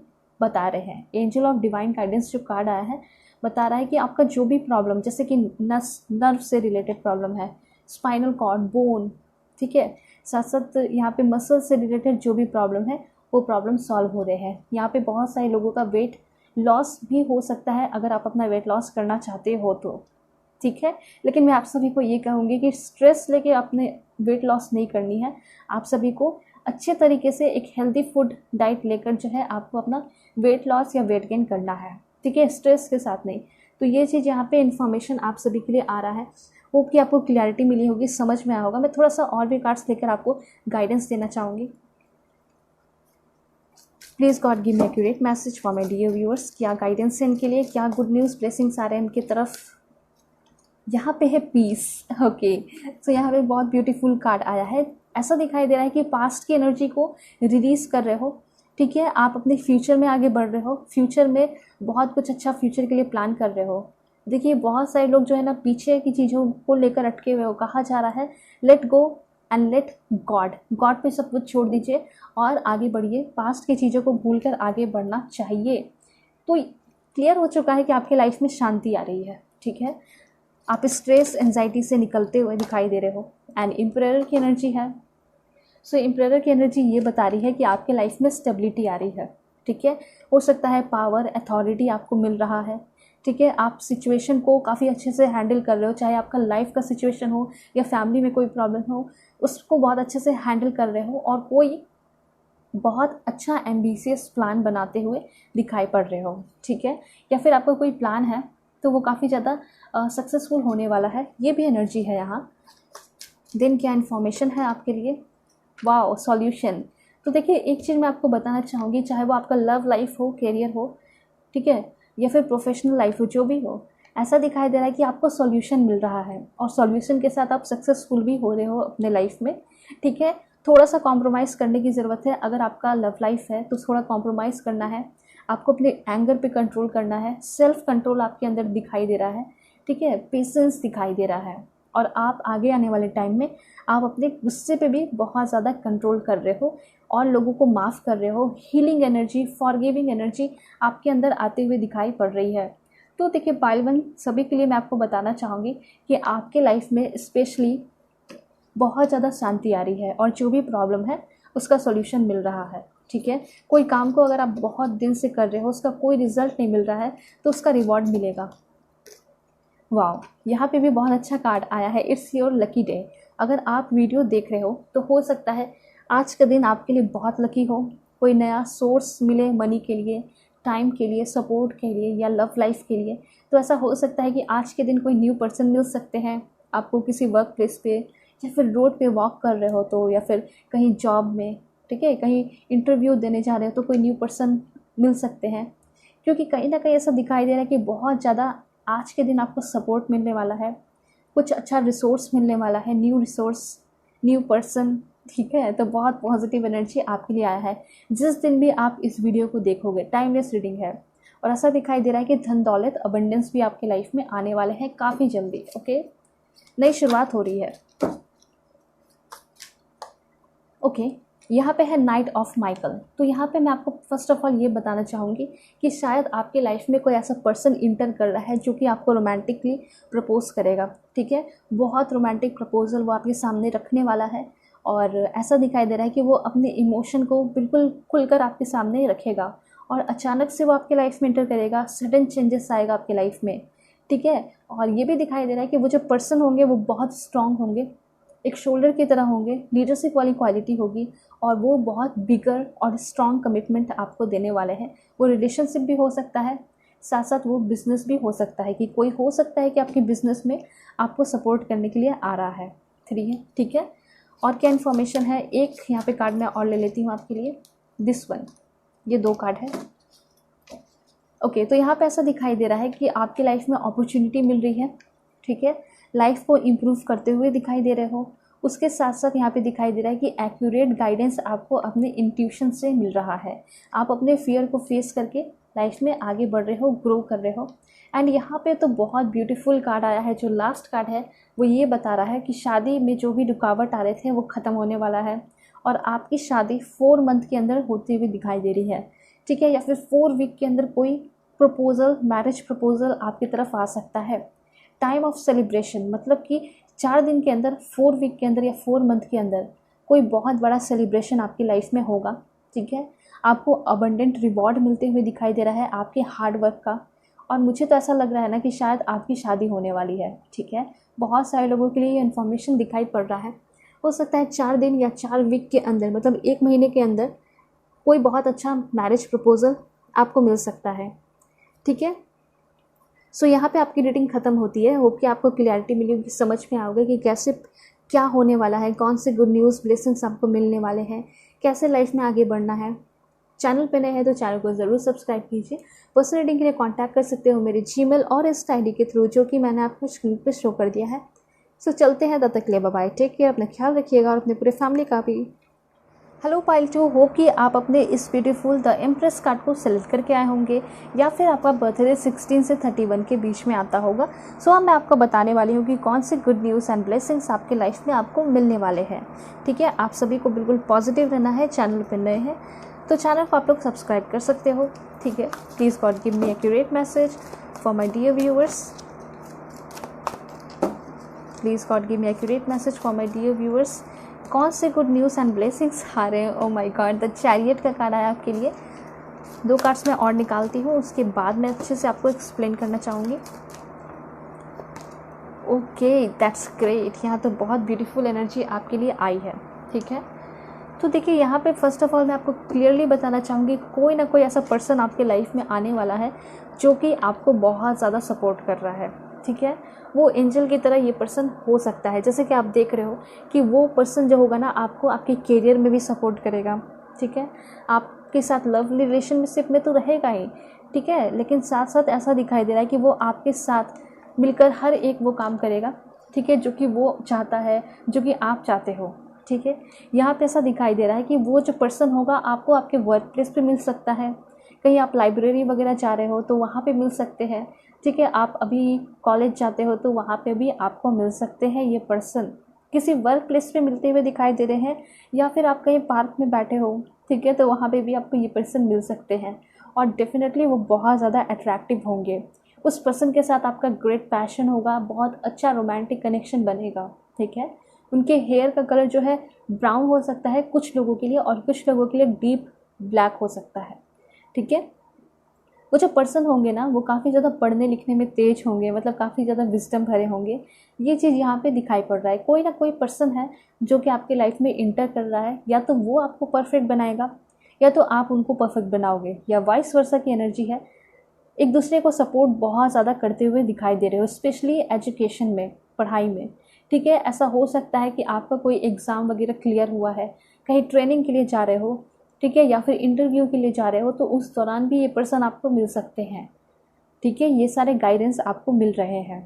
बता रहे हैं, एंजल ऑफ डिवाइन गाइडेंस जो कार्ड आया है, बता रहा है कि आपका जो भी प्रॉब्लम, जैसे कि नर्व से रिलेटेड प्रॉब्लम है, स्पाइनल कॉर्ड, बोन, ठीक है, साथ साथ यहाँ पे मसल से रिलेटेड जो भी प्रॉब्लम है, वो प्रॉब्लम सॉल्व हो रहे हैं। यहाँ पे बहुत सारे लोगों का वेट लॉस भी हो सकता है, अगर आप अपना वेट लॉस करना चाहते हो तो। ठीक है, लेकिन मैं आप सभी को ये कहूँगी कि स्ट्रेस लेके अपने वेट लॉस नहीं करनी है। आप सभी को अच्छे तरीके से एक हेल्दी फूड डाइट लेकर जो है आपको अपना वेट लॉस या वेट गेन करना है। ठीक है, स्ट्रेस के साथ नहीं। तो ये चीज़ यहाँ पे इन्फॉर्मेशन आप सभी के लिए आ रहा है। होप कि आपको क्लैरिटी मिली होगी, समझ में आया होगा। मैं थोड़ा सा और भी कार्ड्स लेकर आपको गाइडेंस देना चाहूँगी। Please God give me accurate message for my dear viewers. क्या गाइडेंस है इनके लिए, क्या गुड न्यूज़ ब्लेसिंग्स आ रहे हैं इनकी तरफ। यहाँ पे है पीस। ओके, सो यहाँ पे बहुत ब्यूटीफुल कार्ड आया है। ऐसा दिखाई दे रहा है कि पास्ट की एनर्जी को रिलीज़ कर रहे हो, ठीक है। आप अपने फ्यूचर में आगे बढ़ रहे हो, फ्यूचर में बहुत कुछ अच्छा फ्यूचर के लिए प्लान कर रहे हो। देखिए बहुत सारे लोग जो है ना पीछे की चीज़ों को लेकर अटके हुए हो। कहा जा रहा है let go and let God पे सब कुछ छोड़ दीजिए और आगे बढ़िए। पास्ट की चीज़ों को भूलकर आगे बढ़ना चाहिए। तो क्लियर हो चुका है कि आपके लाइफ में शांति आ रही है, ठीक है। आप स्ट्रेस एंजाइटी से निकलते हुए दिखाई दे रहे हो। एंड एम्परर की एनर्जी है। सो एम्परर की एनर्जी ये बता रही है कि आपके लाइफ में स्टेबिलिटी आ रही है, ठीक है। हो सकता है पावर अथॉरिटी आपको मिल रहा है, ठीक है। आप सिचुएशन को काफ़ी अच्छे से हैंडल कर रहे हो, चाहे आपका लाइफ का सिचुएशन हो या फैमिली में कोई प्रॉब्लम हो, उसको बहुत अच्छे से हैंडल कर रहे हो और कोई बहुत अच्छा एम्बिशियस प्लान बनाते हुए दिखाई पड़ रहे हो, ठीक है। या फिर आपका कोई प्लान है तो वो काफ़ी ज़्यादा सक्सेसफुल होने वाला है, ये भी एनर्जी है यहाँ। देन क्या इन्फॉर्मेशन है आपके लिए, वाओ सॉल्यूशन। तो देखिए एक चीज़ मैं आपको बताना चाहूँगी, चाहे वो आपका लव लाइफ हो, करियर हो, ठीक है, या फिर प्रोफेशनल लाइफ हो, जो भी हो, ऐसा दिखाई दे रहा है कि आपको सॉल्यूशन मिल रहा है और सॉल्यूशन के साथ आप सक्सेसफुल भी हो रहे हो अपने लाइफ में, ठीक है। थोड़ा सा कॉम्प्रोमाइज़ करने की ज़रूरत है। अगर आपका लव लाइफ है तो थोड़ा कॉम्प्रोमाइज़ करना है, आपको अपने एंगर पे कंट्रोल करना है। सेल्फ कंट्रोल आपके अंदर दिखाई दे रहा है, ठीक है। पेशेंस दिखाई दे रहा है और आप आगे आने वाले टाइम में आप अपने गुस्से पे भी बहुत ज़्यादा कंट्रोल कर रहे हो और लोगों को माफ़ कर रहे हो। हीलिंग एनर्जी, फॉरगिविंग एनर्जी आपके अंदर आते हुए दिखाई पड़ रही है। तो देखिए पाइल वन सभी के लिए मैं आपको बताना चाहूँगी कि आपके लाइफ में स्पेशली बहुत ज़्यादा शांति आ रही है और जो भी प्रॉब्लम है उसका सॉल्यूशन मिल रहा है, ठीक है। कोई काम को अगर आप बहुत दिन से कर रहे हो, उसका कोई रिजल्ट नहीं मिल रहा है तो उसका रिवॉर्ड मिलेगा। वाओ, यहाँ पे भी बहुत अच्छा कार्ड आया है, इट्स योर लकी डे। अगर आप वीडियो देख रहे हो तो हो सकता है आज का दिन आपके लिए बहुत लकी हो। कोई नया सोर्स मिले मनी के लिए, टाइम के लिए, सपोर्ट के लिए या लव लाइफ के लिए। तो ऐसा हो सकता है कि आज के दिन कोई न्यू पर्सन मिल सकते हैं आपको किसी वर्क प्लेस पे, या फिर रोड पे वॉक कर रहे हो तो, या फिर कहीं जॉब में, ठीक है, कहीं इंटरव्यू देने जा रहे हो तो कोई न्यू पर्सन मिल सकते हैं। क्योंकि कहीं ना कहीं ऐसा दिखाई दे रहा है कि बहुत ज़्यादा आज के दिन आपको सपोर्ट मिलने वाला है, कुछ अच्छा रिसोर्स मिलने वाला है, न्यू रिसोर्स, न्यू पर्सन, ठीक है। तो बहुत पॉजिटिव एनर्जी आपके लिए आया है जिस दिन भी आप इस वीडियो को देखोगे। टाइमलेस रीडिंग है और ऐसा दिखाई दे रहा है कि धन दौलत अबंडेंस भी आपके लाइफ में आने वाले हैं काफ़ी जल्दी, ओके। नई शुरुआत हो रही है, ओके। यहाँ पे है नाइट ऑफ माइकल। तो यहाँ पे मैं आपको फर्स्ट ऑफ ऑल ये बताना चाहूँगी कि शायद आपके लाइफ में कोई ऐसा पर्सन इंटर कर रहा है जो कि आपको रोमांटिकली प्रपोज करेगा, ठीक है। बहुत रोमांटिक प्रपोजल वो आपके सामने रखने वाला है और ऐसा दिखाई दे रहा है कि वो अपने इमोशन को बिल्कुल खुलकर आपके सामने रखेगा और अचानक से वो आपके लाइफ में इंटर करेगा। सडन चेंजेस आएगा आपके लाइफ में, ठीक है। और ये भी दिखाई दे रहा है कि वो जो पर्सन होंगे वो बहुत स्ट्रांग होंगे, एक शोल्डर की तरह होंगे, लीडरशिप वाली क्वालिटी होगी और वो बहुत बिगर और स्ट्रॉन्ग कमिटमेंट आपको देने वाले हैं। वो रिलेशनशिप भी हो सकता है, साथ साथ वो बिज़नेस भी हो सकता है कि कोई हो सकता है कि आपके बिज़नेस में आपको सपोर्ट करने के लिए आ रहा है। 3 है, ठीक है। और क्या इन्फॉर्मेशन है, एक यहाँ पे कार्ड मैं और ले लेती हूँ आपके लिए, दिस वन। ये 2 कार्ड है, ओके। तो यहाँ पे ऐसा दिखाई दे रहा है कि आपकी लाइफ में अपॉर्चुनिटी मिल रही है, ठीक है। लाइफ को इम्प्रूव करते हुए दिखाई दे रहे हो। उसके साथ साथ यहाँ पे दिखाई दे रहा है कि एक्यूरेट गाइडेंस आपको अपने इंट्यूशन से मिल रहा है। आप अपने फियर को फेस करके लाइफ में आगे बढ़ रहे हो, ग्रो कर रहे हो। एंड यहाँ पे तो बहुत ब्यूटीफुल कार्ड आया है। जो लास्ट कार्ड है वो ये बता रहा है कि शादी में जो भी रुकावट आ रहे थे वो ख़त्म होने वाला है और आपकी शादी 4 मंथ के अंदर होती हुई दिखाई दे रही है, ठीक है। या फिर 4 वीक के अंदर कोई प्रपोजल, मैरिज प्रपोजल आपकी तरफ आ सकता है। टाइम ऑफ सेलिब्रेशन मतलब कि 4 दिन के अंदर, 4 वीक के अंदर या 4 मंथ के अंदर कोई बहुत बड़ा सेलिब्रेशन आपकी लाइफ में होगा, ठीक है। आपको अबंडेंट रिवॉर्ड मिलते हुए दिखाई दे रहा है आपके हार्ड वर्क का। और मुझे तो ऐसा लग रहा है ना कि शायद आपकी शादी होने वाली है, ठीक है। बहुत सारे लोगों के लिए ये इन्फॉर्मेशन दिखाई पड़ रहा है। हो सकता है 4 दिन या 4 वीक के अंदर, मतलब 1 महीने के अंदर कोई बहुत अच्छा मैरिज प्रपोजल आपको मिल सकता है, ठीक है। सो यहाँ पे आपकी रीडिंग ख़त्म होती है। होप कि आपको क्लियरिटी मिली होगी, समझ में आओगे कि कैसे क्या होने वाला है, कौन से गुड न्यूज़ ब्लेसिंग्स आपको मिलने वाले हैं, कैसे लाइफ में आगे बढ़ना है। चैनल पे नए हैं तो चैनल को ज़रूर सब्सक्राइब कीजिए। पर्सनल रीडिंग के लिए कांटेक्ट कर सकते हो मेरे जीमेल और इंस्टा आईडी के थ्रू, जो कि मैंने आपको स्क्रीन पे शो कर दिया है। सो चलते हैं, तब तक के लिए बाय बाय, टेक केयर, अपना ख्याल रखिएगा और अपने पूरे फैमिली का भी। हेलो पाइल 2, होप कि आप अपने इस ब्यूटीफुल द एम्प्रेस कार्ड को सेलेक्ट करके आए होंगे या फिर आपका बर्थडे 16 से 31 के बीच में आता होगा। सो अब मैं आपको बताने वाली हूँ कि कौन से गुड न्यूज़ एंड ब्लेसिंग्स आपके लाइफ में आपको मिलने वाले हैं। ठीक है, आप सभी को बिल्कुल पॉजिटिव रहना है। चैनल पर नए हैं तो चैनल को आप लोग सब्सक्राइब कर सकते हो। ठीक है, please God give me accurate message for my dear viewers. Please God give me accurate message for my dear viewers. कौन से गुड न्यूज़ एंड ब्लेसिंग्स आ रहे हैं। Oh my God, the chariot का कार्ड आया आपके लिए। 2 कार्ड्स मैं और निकालती हूँ, उसके बाद मैं अच्छे से आपको एक्सप्लेन करना चाहूँगी। Okay, that's great. यहाँ तो बहुत ब्यूटीफुल एनर्जी आपके लिए आई है। ठीक है, तो देखिए यहाँ पे फर्स्ट ऑफ ऑल मैं आपको क्लियरली बताना चाहूँगी, कोई ना कोई ऐसा पर्सन आपके लाइफ में आने वाला है जो कि आपको बहुत ज़्यादा सपोर्ट कर रहा है। ठीक है, वो एंजल की तरह ये पर्सन हो सकता है। जैसे कि आप देख रहे हो कि वो पर्सन जो होगा ना, आपको आपके करियर में भी सपोर्ट करेगा। ठीक है, आपके साथ लव रिलेशनशिप में तो रहेगा ही। ठीक है, लेकिन साथ साथ ऐसा दिखाई दे रहा है कि वो आपके साथ मिलकर हर एक वो काम करेगा। ठीक है, जो कि वो चाहता है, जो कि आप चाहते हो। ठीक है, यहाँ पे ऐसा दिखाई दे रहा है कि वो जो पर्सन होगा आपको आपके वर्क प्लेस पे मिल सकता है, कहीं आप लाइब्रेरी वगैरह जा रहे हो तो वहाँ पे मिल सकते हैं। ठीक है, आप अभी कॉलेज जाते हो तो वहाँ पे भी आपको मिल सकते हैं ये पर्सन। किसी वर्क प्लेस पे मिलते हुए दिखाई दे रहे हैं, या फिर आप कहीं पार्क में बैठे हो, ठीक है, तो वहाँ पे भी आपको ये पर्सन मिल सकते हैं। और डेफिनेटली वो बहुत ज़्यादा अट्रैक्टिव होंगे। उस पर्सन के साथ आपका ग्रेट पैशन होगा, बहुत अच्छा रोमांटिक कनेक्शन बनेगा। ठीक है, उनके हेयर का कलर जो है ब्राउन हो सकता है कुछ लोगों के लिए, और कुछ लोगों के लिए डीप ब्लैक हो सकता है। ठीक है, वो जो पर्सन होंगे ना, वो काफ़ी ज़्यादा पढ़ने लिखने में तेज होंगे, मतलब काफ़ी ज़्यादा विजडम भरे होंगे। ये चीज़ यहाँ पे दिखाई पड़ रहा है। कोई ना कोई पर्सन है जो कि आपके लाइफ में इंटर कर रहा है, या तो वो आपको परफेक्ट बनाएगा या तो आप उनको परफेक्ट बनाओगे, या वाइस वर्सा की एनर्जी है। एक दूसरे को सपोर्ट बहुत ज़्यादा करते हुए दिखाई दे रहे हो, स्पेशली एजुकेशन में, पढ़ाई में। ठीक है, ऐसा हो सकता है कि आपका कोई एग्ज़ाम वगैरह क्लियर हुआ है, कहीं ट्रेनिंग के लिए जा रहे हो, ठीक है, या फिर इंटरव्यू के लिए जा रहे हो, तो उस दौरान भी ये पर्सन आपको मिल सकते हैं। ठीक है, ये सारे गाइडेंस आपको मिल रहे हैं।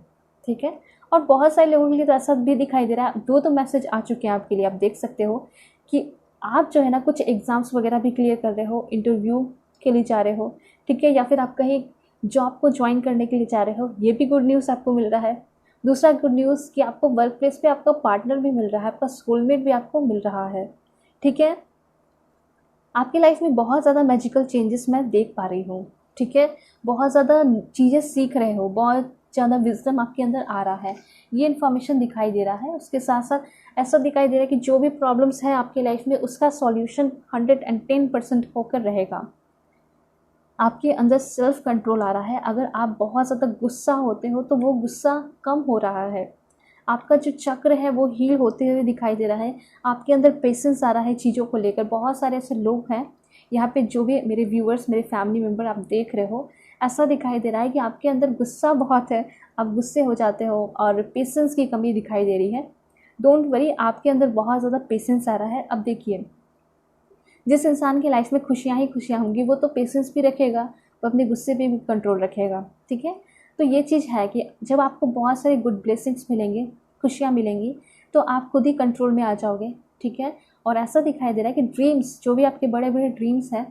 ठीक है, और बहुत सारे लोगों के लिए तो ऐसा भी दिखाई दे रहा है, 2 तो मैसेज आ चुके हैं आपके लिए। आप देख सकते हो कि आप जो है ना कुछ एग्ज़ाम्स वगैरह भी क्लियर कर रहे हो, इंटरव्यू के लिए जा रहे हो। ठीक है, या फिर आप कहीं जॉब को ज्वाइन करने के लिए जा रहे हो, ये भी गुड न्यूज़ आपको मिल रहा है। दूसरा गुड न्यूज़ कि आपको वर्क प्लेस पे आपका पार्टनर भी मिल रहा है, आपका सोलमेट भी आपको मिल रहा है। ठीक है, आपकी लाइफ में बहुत ज़्यादा मैजिकल चेंजेस मैं देख पा रही हूँ। ठीक है, बहुत ज़्यादा चीज़ें सीख रहे हो, बहुत ज़्यादा विजडम आपके अंदर आ रहा है, ये इन्फॉर्मेशन दिखाई दे रहा है। उसके साथ साथ ऐसा दिखाई दे रहा है कि जो भी प्रॉब्लम्स है आपकी लाइफ में, उसका सॉल्यूशन 110% होकर रहेगा। आपके अंदर सेल्फ कंट्रोल आ रहा है। अगर आप बहुत ज़्यादा गुस्सा होते हो तो वो गुस्सा कम हो रहा है। आपका जो चक्र है वो हील होते हुए दिखाई दे रहा है। आपके अंदर पेशेंस आ रहा है चीज़ों को लेकर। बहुत सारे ऐसे लोग हैं यहाँ पे, जो भी मेरे व्यूअर्स, मेरे फैमिली मेम्बर आप देख रहे हो, ऐसा दिखाई दे रहा है कि आपके अंदर गुस्सा बहुत है, आप गुस्से हो जाते हो और पेशेंस की कमी दिखाई दे रही है। डोंट वरी, आपके अंदर बहुत ज़्यादा पेशेंस आ रहा है। अब देखिए, जिस इंसान की लाइफ में खुशियाँ ही खुशियाँ होंगी, वो तो पेशेंस भी रखेगा, वो अपने गुस्से पे भी कंट्रोल रखेगा। ठीक है, तो ये चीज़ है कि जब आपको बहुत सारे गुड ब्लेसिंग्स मिलेंगे, खुशियाँ मिलेंगी, तो आप खुद ही कंट्रोल में आ जाओगे। ठीक है, और ऐसा दिखाई दे रहा है कि ड्रीम्स, जो भी आपके बड़े बड़े ड्रीम्स हैं,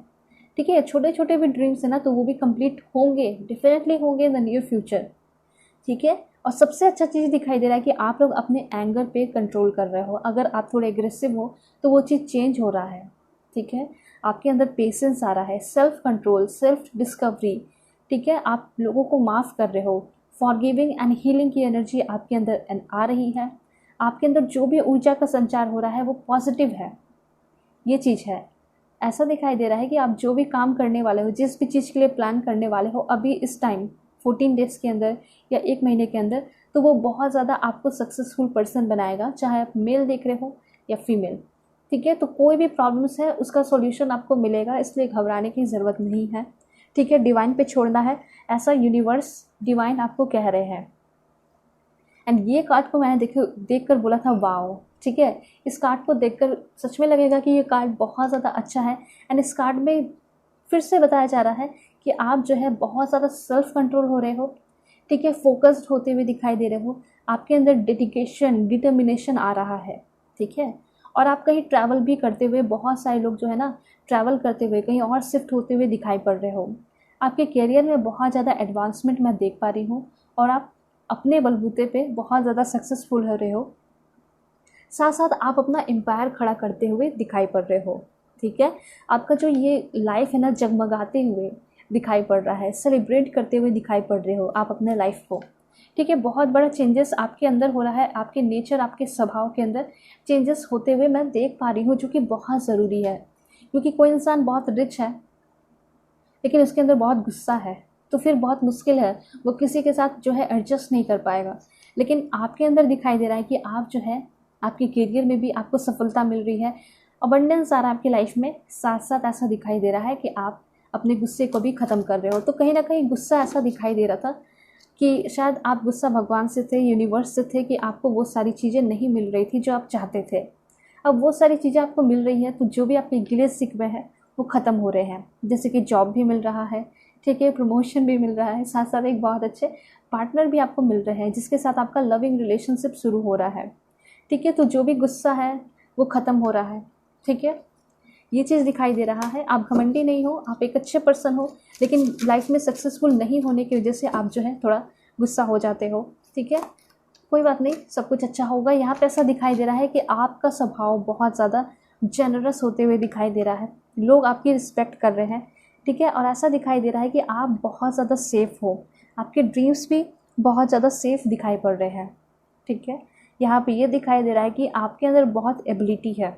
ठीक है, छोटे छोटे भी ड्रीम्स हैं ना, तो वो भी कंप्लीट होंगे, डेफिनेटली होंगे इन द नियर फ्यूचर। ठीक है, और सबसे अच्छा चीज़ दिखाई दे रहा है कि आप लोग अपने एंगर पे कंट्रोल कर रहे हो। अगर आप थोड़े एग्रेसिव हो तो वो चीज़ चेंज हो रहा है। ठीक है, आपके अंदर पेशेंस आ रहा है, सेल्फ कंट्रोल, सेल्फ डिस्कवरी। ठीक है, आप लोगों को माफ़ कर रहे हो, फॉरगिविंग एंड हीलिंग की एनर्जी आपके अंदर आ रही है। आपके अंदर जो भी ऊर्जा का संचार हो रहा है वो पॉजिटिव है। ये चीज़ है। ऐसा दिखाई दे रहा है कि आप जो भी काम करने वाले हो, जिस भी चीज़ के लिए प्लान करने वाले हो, अभी इस टाइम 14 डेज़ के अंदर या 1 महीने के अंदर, तो वो बहुत ज़्यादा आपको सक्सेसफुल पर्सन बनाएगा, चाहे आप मेल देख रहे हो या फीमेल। ठीक है, तो कोई भी प्रॉब्लम्स है उसका सॉल्यूशन आपको मिलेगा, इसलिए घबराने की ज़रूरत नहीं है। ठीक है, डिवाइन पे छोड़ना है, ऐसा यूनिवर्स, डिवाइन आपको कह रहे हैं। एंड ये कार्ड को मैंने देख कर बोला था वाओ। ठीक है, इस कार्ड को देखकर सच में लगेगा कि ये कार्ड बहुत ज़्यादा अच्छा है। एंड इस कार्ड में फिर से बताया जा रहा है कि आप जो है बहुत ज़्यादा सेल्फ कंट्रोल हो रहे हो, ठीक है, फोकस्ड होते हुए दिखाई दे रहे हो, आपके अंदर डेडिकेशन डिटर्मिनेशन आ रहा है, ठीक है। और आप कहीं ट्रैवल भी करते हुए, बहुत सारे लोग जो है ना ट्रैवल करते हुए कहीं और शिफ्ट होते हुए दिखाई पड़ रहे हो। आपके करियर में बहुत ज़्यादा एडवांसमेंट मैं देख पा रही हूँ और आप अपने बलबूते पे बहुत ज़्यादा सक्सेसफुल हो रहे हो। साथ साथ आप अपना एम्पायर खड़ा करते हुए दिखाई पड़ रहे हो, ठीक है। आपका जो ये लाइफ है ना जगमगाते हुए दिखाई पड़ रहा है, सेलिब्रेट करते हुए दिखाई पड़ रहे हो आप अपने लाइफ को, ठीक है। बहुत बड़ा चेंजेस आपके अंदर हो रहा है, आपके नेचर, आपके स्वभाव के अंदर चेंजेस होते हुए मैं देख पा रही हूँ, जो कि बहुत ज़रूरी है। क्योंकि कोई इंसान बहुत रिच है लेकिन उसके अंदर बहुत गुस्सा है, तो फिर बहुत मुश्किल है, वो किसी के साथ जो है एडजस्ट नहीं कर पाएगा। लेकिन आपके अंदर दिखाई दे रहा है कि आप जो है आपके करियर में भी आपको सफलता मिल रही है, अबंडेंस आ रहा है आपकी लाइफ में। साथ साथ ऐसा दिखाई दे रहा है कि आप अपने गुस्से को भी ख़त्म कर रहे हो। तो कहीं ना कहीं गुस्सा ऐसा दिखाई दे रहा था कि शायद आप गुस्सा भगवान से थे, यूनिवर्स से थे, कि आपको वो सारी चीज़ें नहीं मिल रही थी जो आप चाहते थे। अब वो सारी चीज़ें आपको मिल रही हैं, तो जो भी आपके गिले शिकवे हैं वो ख़त्म हो रहे हैं। जैसे कि जॉब भी मिल रहा है, ठीक है, प्रमोशन भी मिल रहा है, साथ साथ एक बहुत अच्छे पार्टनर भी आपको मिल रहे हैं जिसके साथ आपका लविंग रिलेशनशिप शुरू हो रहा है, ठीक है। तो जो भी गुस्सा है वो ख़त्म हो रहा है, ठीक है। ये चीज़ दिखाई दे रहा है। आप घमंडी नहीं हो, आप एक अच्छे पर्सन हो, लेकिन लाइफ में सक्सेसफुल नहीं होने की वजह से आप जो है थोड़ा गुस्सा हो जाते हो, ठीक है। कोई बात नहीं, सब कुछ अच्छा होगा। यहाँ पे ऐसा दिखाई दे रहा है कि आपका स्वभाव बहुत ज़्यादा जेनरस होते हुए दिखाई दे रहा है, लोग आपकी रिस्पेक्ट कर रहे हैं, ठीक है। और ऐसा दिखाई दे रहा है कि आप बहुत ज़्यादा सेफ़ हो, आपके ड्रीम्स भी बहुत ज़्यादा सेफ़ दिखाई पड़ रहे हैं, ठीक है। यहाँ पे ये दिखाई दे रहा है कि आपके अंदर बहुत एबिलिटी है।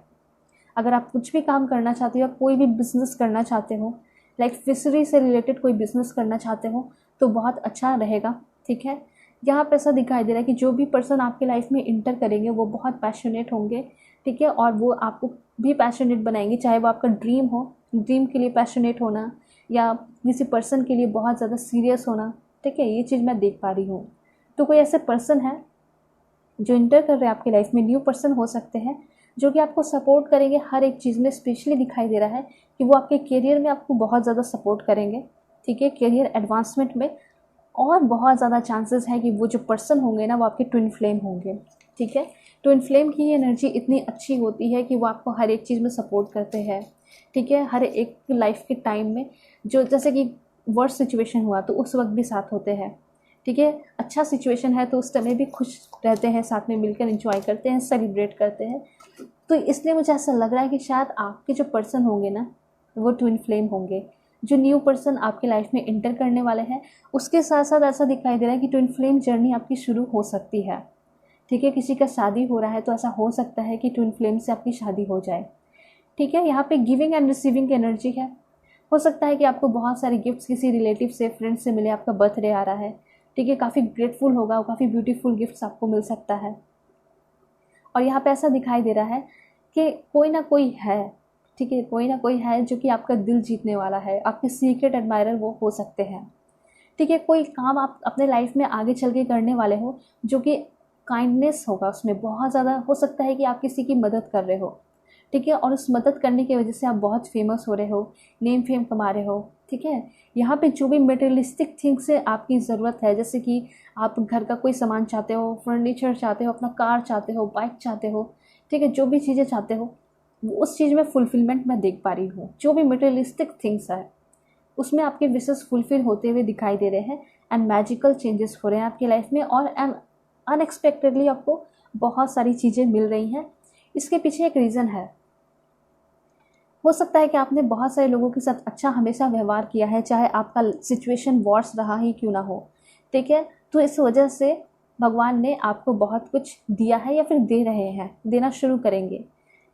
अगर आप कुछ भी काम करना चाहते हो या कोई भी बिज़नेस करना चाहते हो, लाइक फिशरी से रिलेटेड कोई बिज़नेस करना चाहते हो, तो बहुत अच्छा रहेगा, ठीक है। यहाँ पे ऐसा दिखाई दे रहा है कि जो भी पर्सन आपकी लाइफ में इंटर करेंगे वो बहुत पैशनेट होंगे, ठीक है, और वो आपको भी पैशनेट बनाएंगे, चाहे वो आपका ड्रीम हो, ड्रीम के लिए पैशनेट होना या किसी पर्सन के लिए बहुत ज़्यादा सीरियस होना, ठीक है। ये चीज़ मैं देख पा रही हूँ। तो कोई ऐसे पर्सन है जो इंटर कर रहे हैं आपकी लाइफ में, न्यू पर्सन हो सकते हैं, जो कि आपको सपोर्ट करेंगे हर एक चीज़ में। स्पेशली दिखाई दे रहा है कि वो आपके करियर में आपको बहुत ज़्यादा सपोर्ट करेंगे, ठीक है, करियर एडवांसमेंट में। और बहुत ज़्यादा चांसेस है कि वो जो पर्सन होंगे ना वो आपके ट्विन फ्लेम होंगे, ठीक है। ट्विन फ्लेम की एनर्जी इतनी अच्छी होती है कि वो आपको हर एक चीज़ में सपोर्ट करते हैं, ठीक है, हर एक लाइफ के टाइम में। जो जैसे कि वर्स्ट सिचुएशन हुआ तो उस वक्त भी साथ होते हैं, ठीक है। अच्छा सिचुएशन है तो उस समय भी खुश रहते हैं, साथ में मिलकर एंजॉय करते हैं, सेलिब्रेट करते हैं। तो इसलिए मुझे ऐसा लग रहा है कि शायद आपके जो पर्सन होंगे ना वो ट्विन फ्लेम होंगे। जो न्यू पर्सन आपके लाइफ में इंटर करने वाले हैं, उसके साथ साथ ऐसा दिखाई दे रहा है कि ट्विन फ्लेम जर्नी आपकी शुरू हो सकती है, ठीक है। किसी का शादी हो रहा है तो ऐसा हो सकता है कि ट्विन फ्लेम से आपकी शादी हो जाए, ठीक है। यहाँ पे गिविंग एंड रिसीविंग की एनर्जी है। हो सकता है कि आपको बहुत सारे गिफ्ट्स किसी रिलेटिव से, फ्रेंड से मिले, आपका बर्थडे आ रहा है, ठीक है, काफ़ी ग्रेटफुल होगा, काफ़ी ब्यूटीफुल गिफ्ट्स आपको मिल सकता है। और यहाँ पे ऐसा दिखाई दे रहा है कि कोई ना कोई है, ठीक है, कोई ना कोई है जो कि आपका दिल जीतने वाला है, आपके सीक्रेट एडमायरर वो हो सकते हैं, ठीक है। कोई काम आप अपने लाइफ में आगे चल के करने वाले हो जो कि काइंडनेस होगा, उसमें बहुत ज़्यादा हो सकता है कि आप किसी की मदद कर रहे हो, ठीक है, और उस मदद करने की वजह से आप बहुत फेमस हो रहे हो, नेम फेम कमा रहे हो, ठीक है। यहाँ पे जो भी मटेरियलिस्टिक थिंग्स से आपकी ज़रूरत है, जैसे कि आप घर का कोई सामान चाहते हो, फर्नीचर चाहते हो, अपना कार चाहते हो, बाइक चाहते हो, ठीक है, जो भी चीज़ें चाहते हो उस चीज़ में फुलफिलमेंट मैं देख पा रही हूँ। जो भी मटेरियलिस्टिक थिंग्स है उसमें आपके विशेष फुलफिल होते हुए दिखाई दे रहे हैं एंड मैजिकल चेंजेस हो रहे हैं आपकी लाइफ में, और अनएक्सपेक्टेडली आपको बहुत सारी चीज़ें मिल रही हैं। इसके पीछे एक रीज़न है। हो सकता है कि आपने बहुत सारे लोगों के साथ अच्छा हमेशा व्यवहार किया है, चाहे आपका सिचुएशन वर्स रहा ही क्यों ना हो, ठीक है। तो इस वजह से भगवान ने आपको बहुत कुछ दिया है या फिर दे रहे हैं, देना शुरू करेंगे,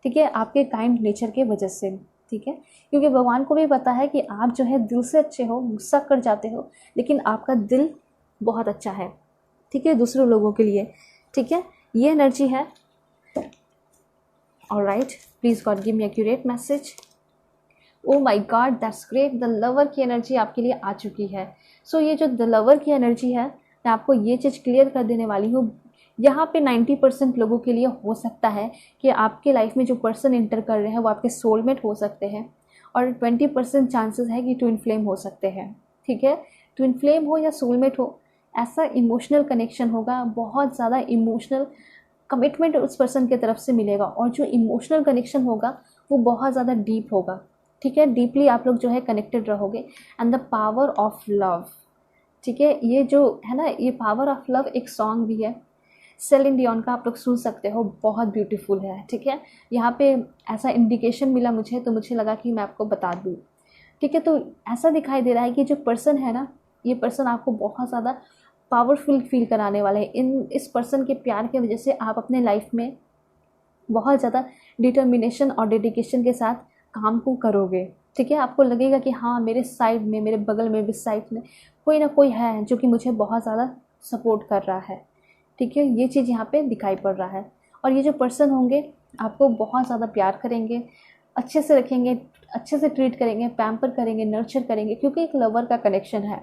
ठीक है, आपके काइंड नेचर के वजह से, ठीक है। क्योंकि भगवान को भी पता है कि आप जो है दिल से अच्छे हो, गुस्सा कर जाते हो, लेकिन आपका दिल बहुत अच्छा है, ठीक है, दूसरे लोगों के लिए, ठीक है। ये एनर्जी है। Alright, please God give me accurate message. O my God, that's great. The lover की एनर्जी आपके लिए आ चुकी है। सो ये जो द लवर की एनर्जी है, मैं आपको ये चीज़ क्लियर कर देने वाली हूँ। यहाँ पे 90% लोगों के लिए हो सकता है कि आपके लाइफ में जो पर्सन इंटर कर रहे हैं वो आपके सोलमेट हो सकते हैं, और 20% चांसेस है कि ट्विन फ्लेम हो सकते हैं। ठीक है, ट्विन फ्लेम हो या सोलमेट हो, ऐसा इमोशनल कनेक्शन होगा, बहुत ज़्यादा इमोशनल कमिटमेंट उस पर्सन की तरफ से मिलेगा, और जो इमोशनल कनेक्शन होगा वो बहुत ज़्यादा डीप होगा। ठीक है, डीपली आप लोग जो है कनेक्टेड रहोगे। And the power of love, ठीक है, ये जो है ना, ये पावर ऑफ लव एक सॉन्ग भी है सेलिन डियोन का, आप लोग सुन सकते हो, बहुत ब्यूटीफुल है। ठीक है, यहाँ पे ऐसा इंडिकेशन मिला मुझे, तो मुझे लगा कि मैं आपको बता दूँ। ठीक है, तो ऐसा दिखाई दे रहा है कि जो पर्सन है ना, ये पर्सन आपको बहुत ज़्यादा पावरफुल फील कराने वाले हैं। इस पर्सन के प्यार की वजह से आप अपने लाइफ में बहुत ज़्यादा डिटर्मिनेशन और डेडिकेशन के साथ काम को करोगे। ठीक है, आपको लगेगा कि हाँ, मेरे साइड में, मेरे बगल में भी साइड में कोई ना कोई है जो कि मुझे बहुत ज़्यादा सपोर्ट कर रहा है। ठीक है, ये चीज़ यहाँ पे दिखाई पड़ रहा है। और ये जो पर्सन होंगे आपको बहुत ज़्यादा प्यार करेंगे, अच्छे से रखेंगे, अच्छे से ट्रीट करेंगे, पैम्पर करेंगे, नर्चर करेंगे, क्योंकि एक लवर का कनेक्शन है।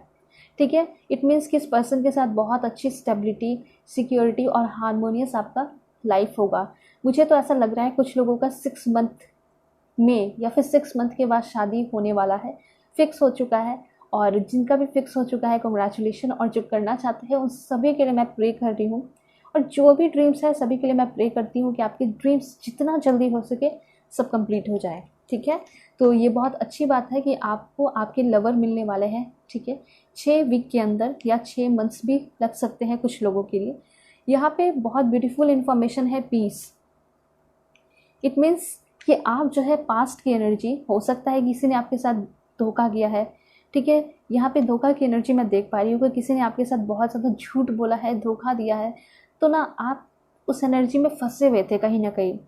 ठीक है, इट मीन्स कि इस पर्सन के साथ बहुत अच्छी स्टेबिलिटी, सिक्योरिटी और हारमोनियस आपका लाइफ होगा। मुझे तो ऐसा लग रहा है कुछ लोगों का 6 मंथ में या फिर 6 मंथ के बाद शादी होने वाला है, फिक्स हो चुका है। और जिनका भी फिक्स हो चुका है, कॉन्ग्रेचुलेशन। और जो करना चाहते हैं उन सभी के लिए मैं प्रे कर रही हूँ, और जो भी ड्रीम्स है सभी के लिए मैं प्रे करती हूँ कि आपके ड्रीम्स जितना जल्दी हो सके सब कंप्लीट हो जाए। ठीक है, तो ये बहुत अच्छी बात है कि आपको आपके लवर मिलने वाले हैं। ठीक है, 6 वीक के अंदर या 6 मंथ्स भी लग सकते हैं कुछ लोगों के लिए। यहाँ पे बहुत ब्यूटीफुल इन्फॉर्मेशन है, पीस। इट मीन्स कि आप जो है पास्ट की एनर्जी, हो सकता है किसी ने आपके साथ धोखा किया है। ठीक है, यहाँ पे धोखा की एनर्जी मैं देख पा रही हूँ कि किसी ने आपके साथ बहुत ज़्यादा झूठ बोला है, धोखा दिया है, तो ना आप उस एनर्जी में फंसे हुए थे कहीं ना कहीं,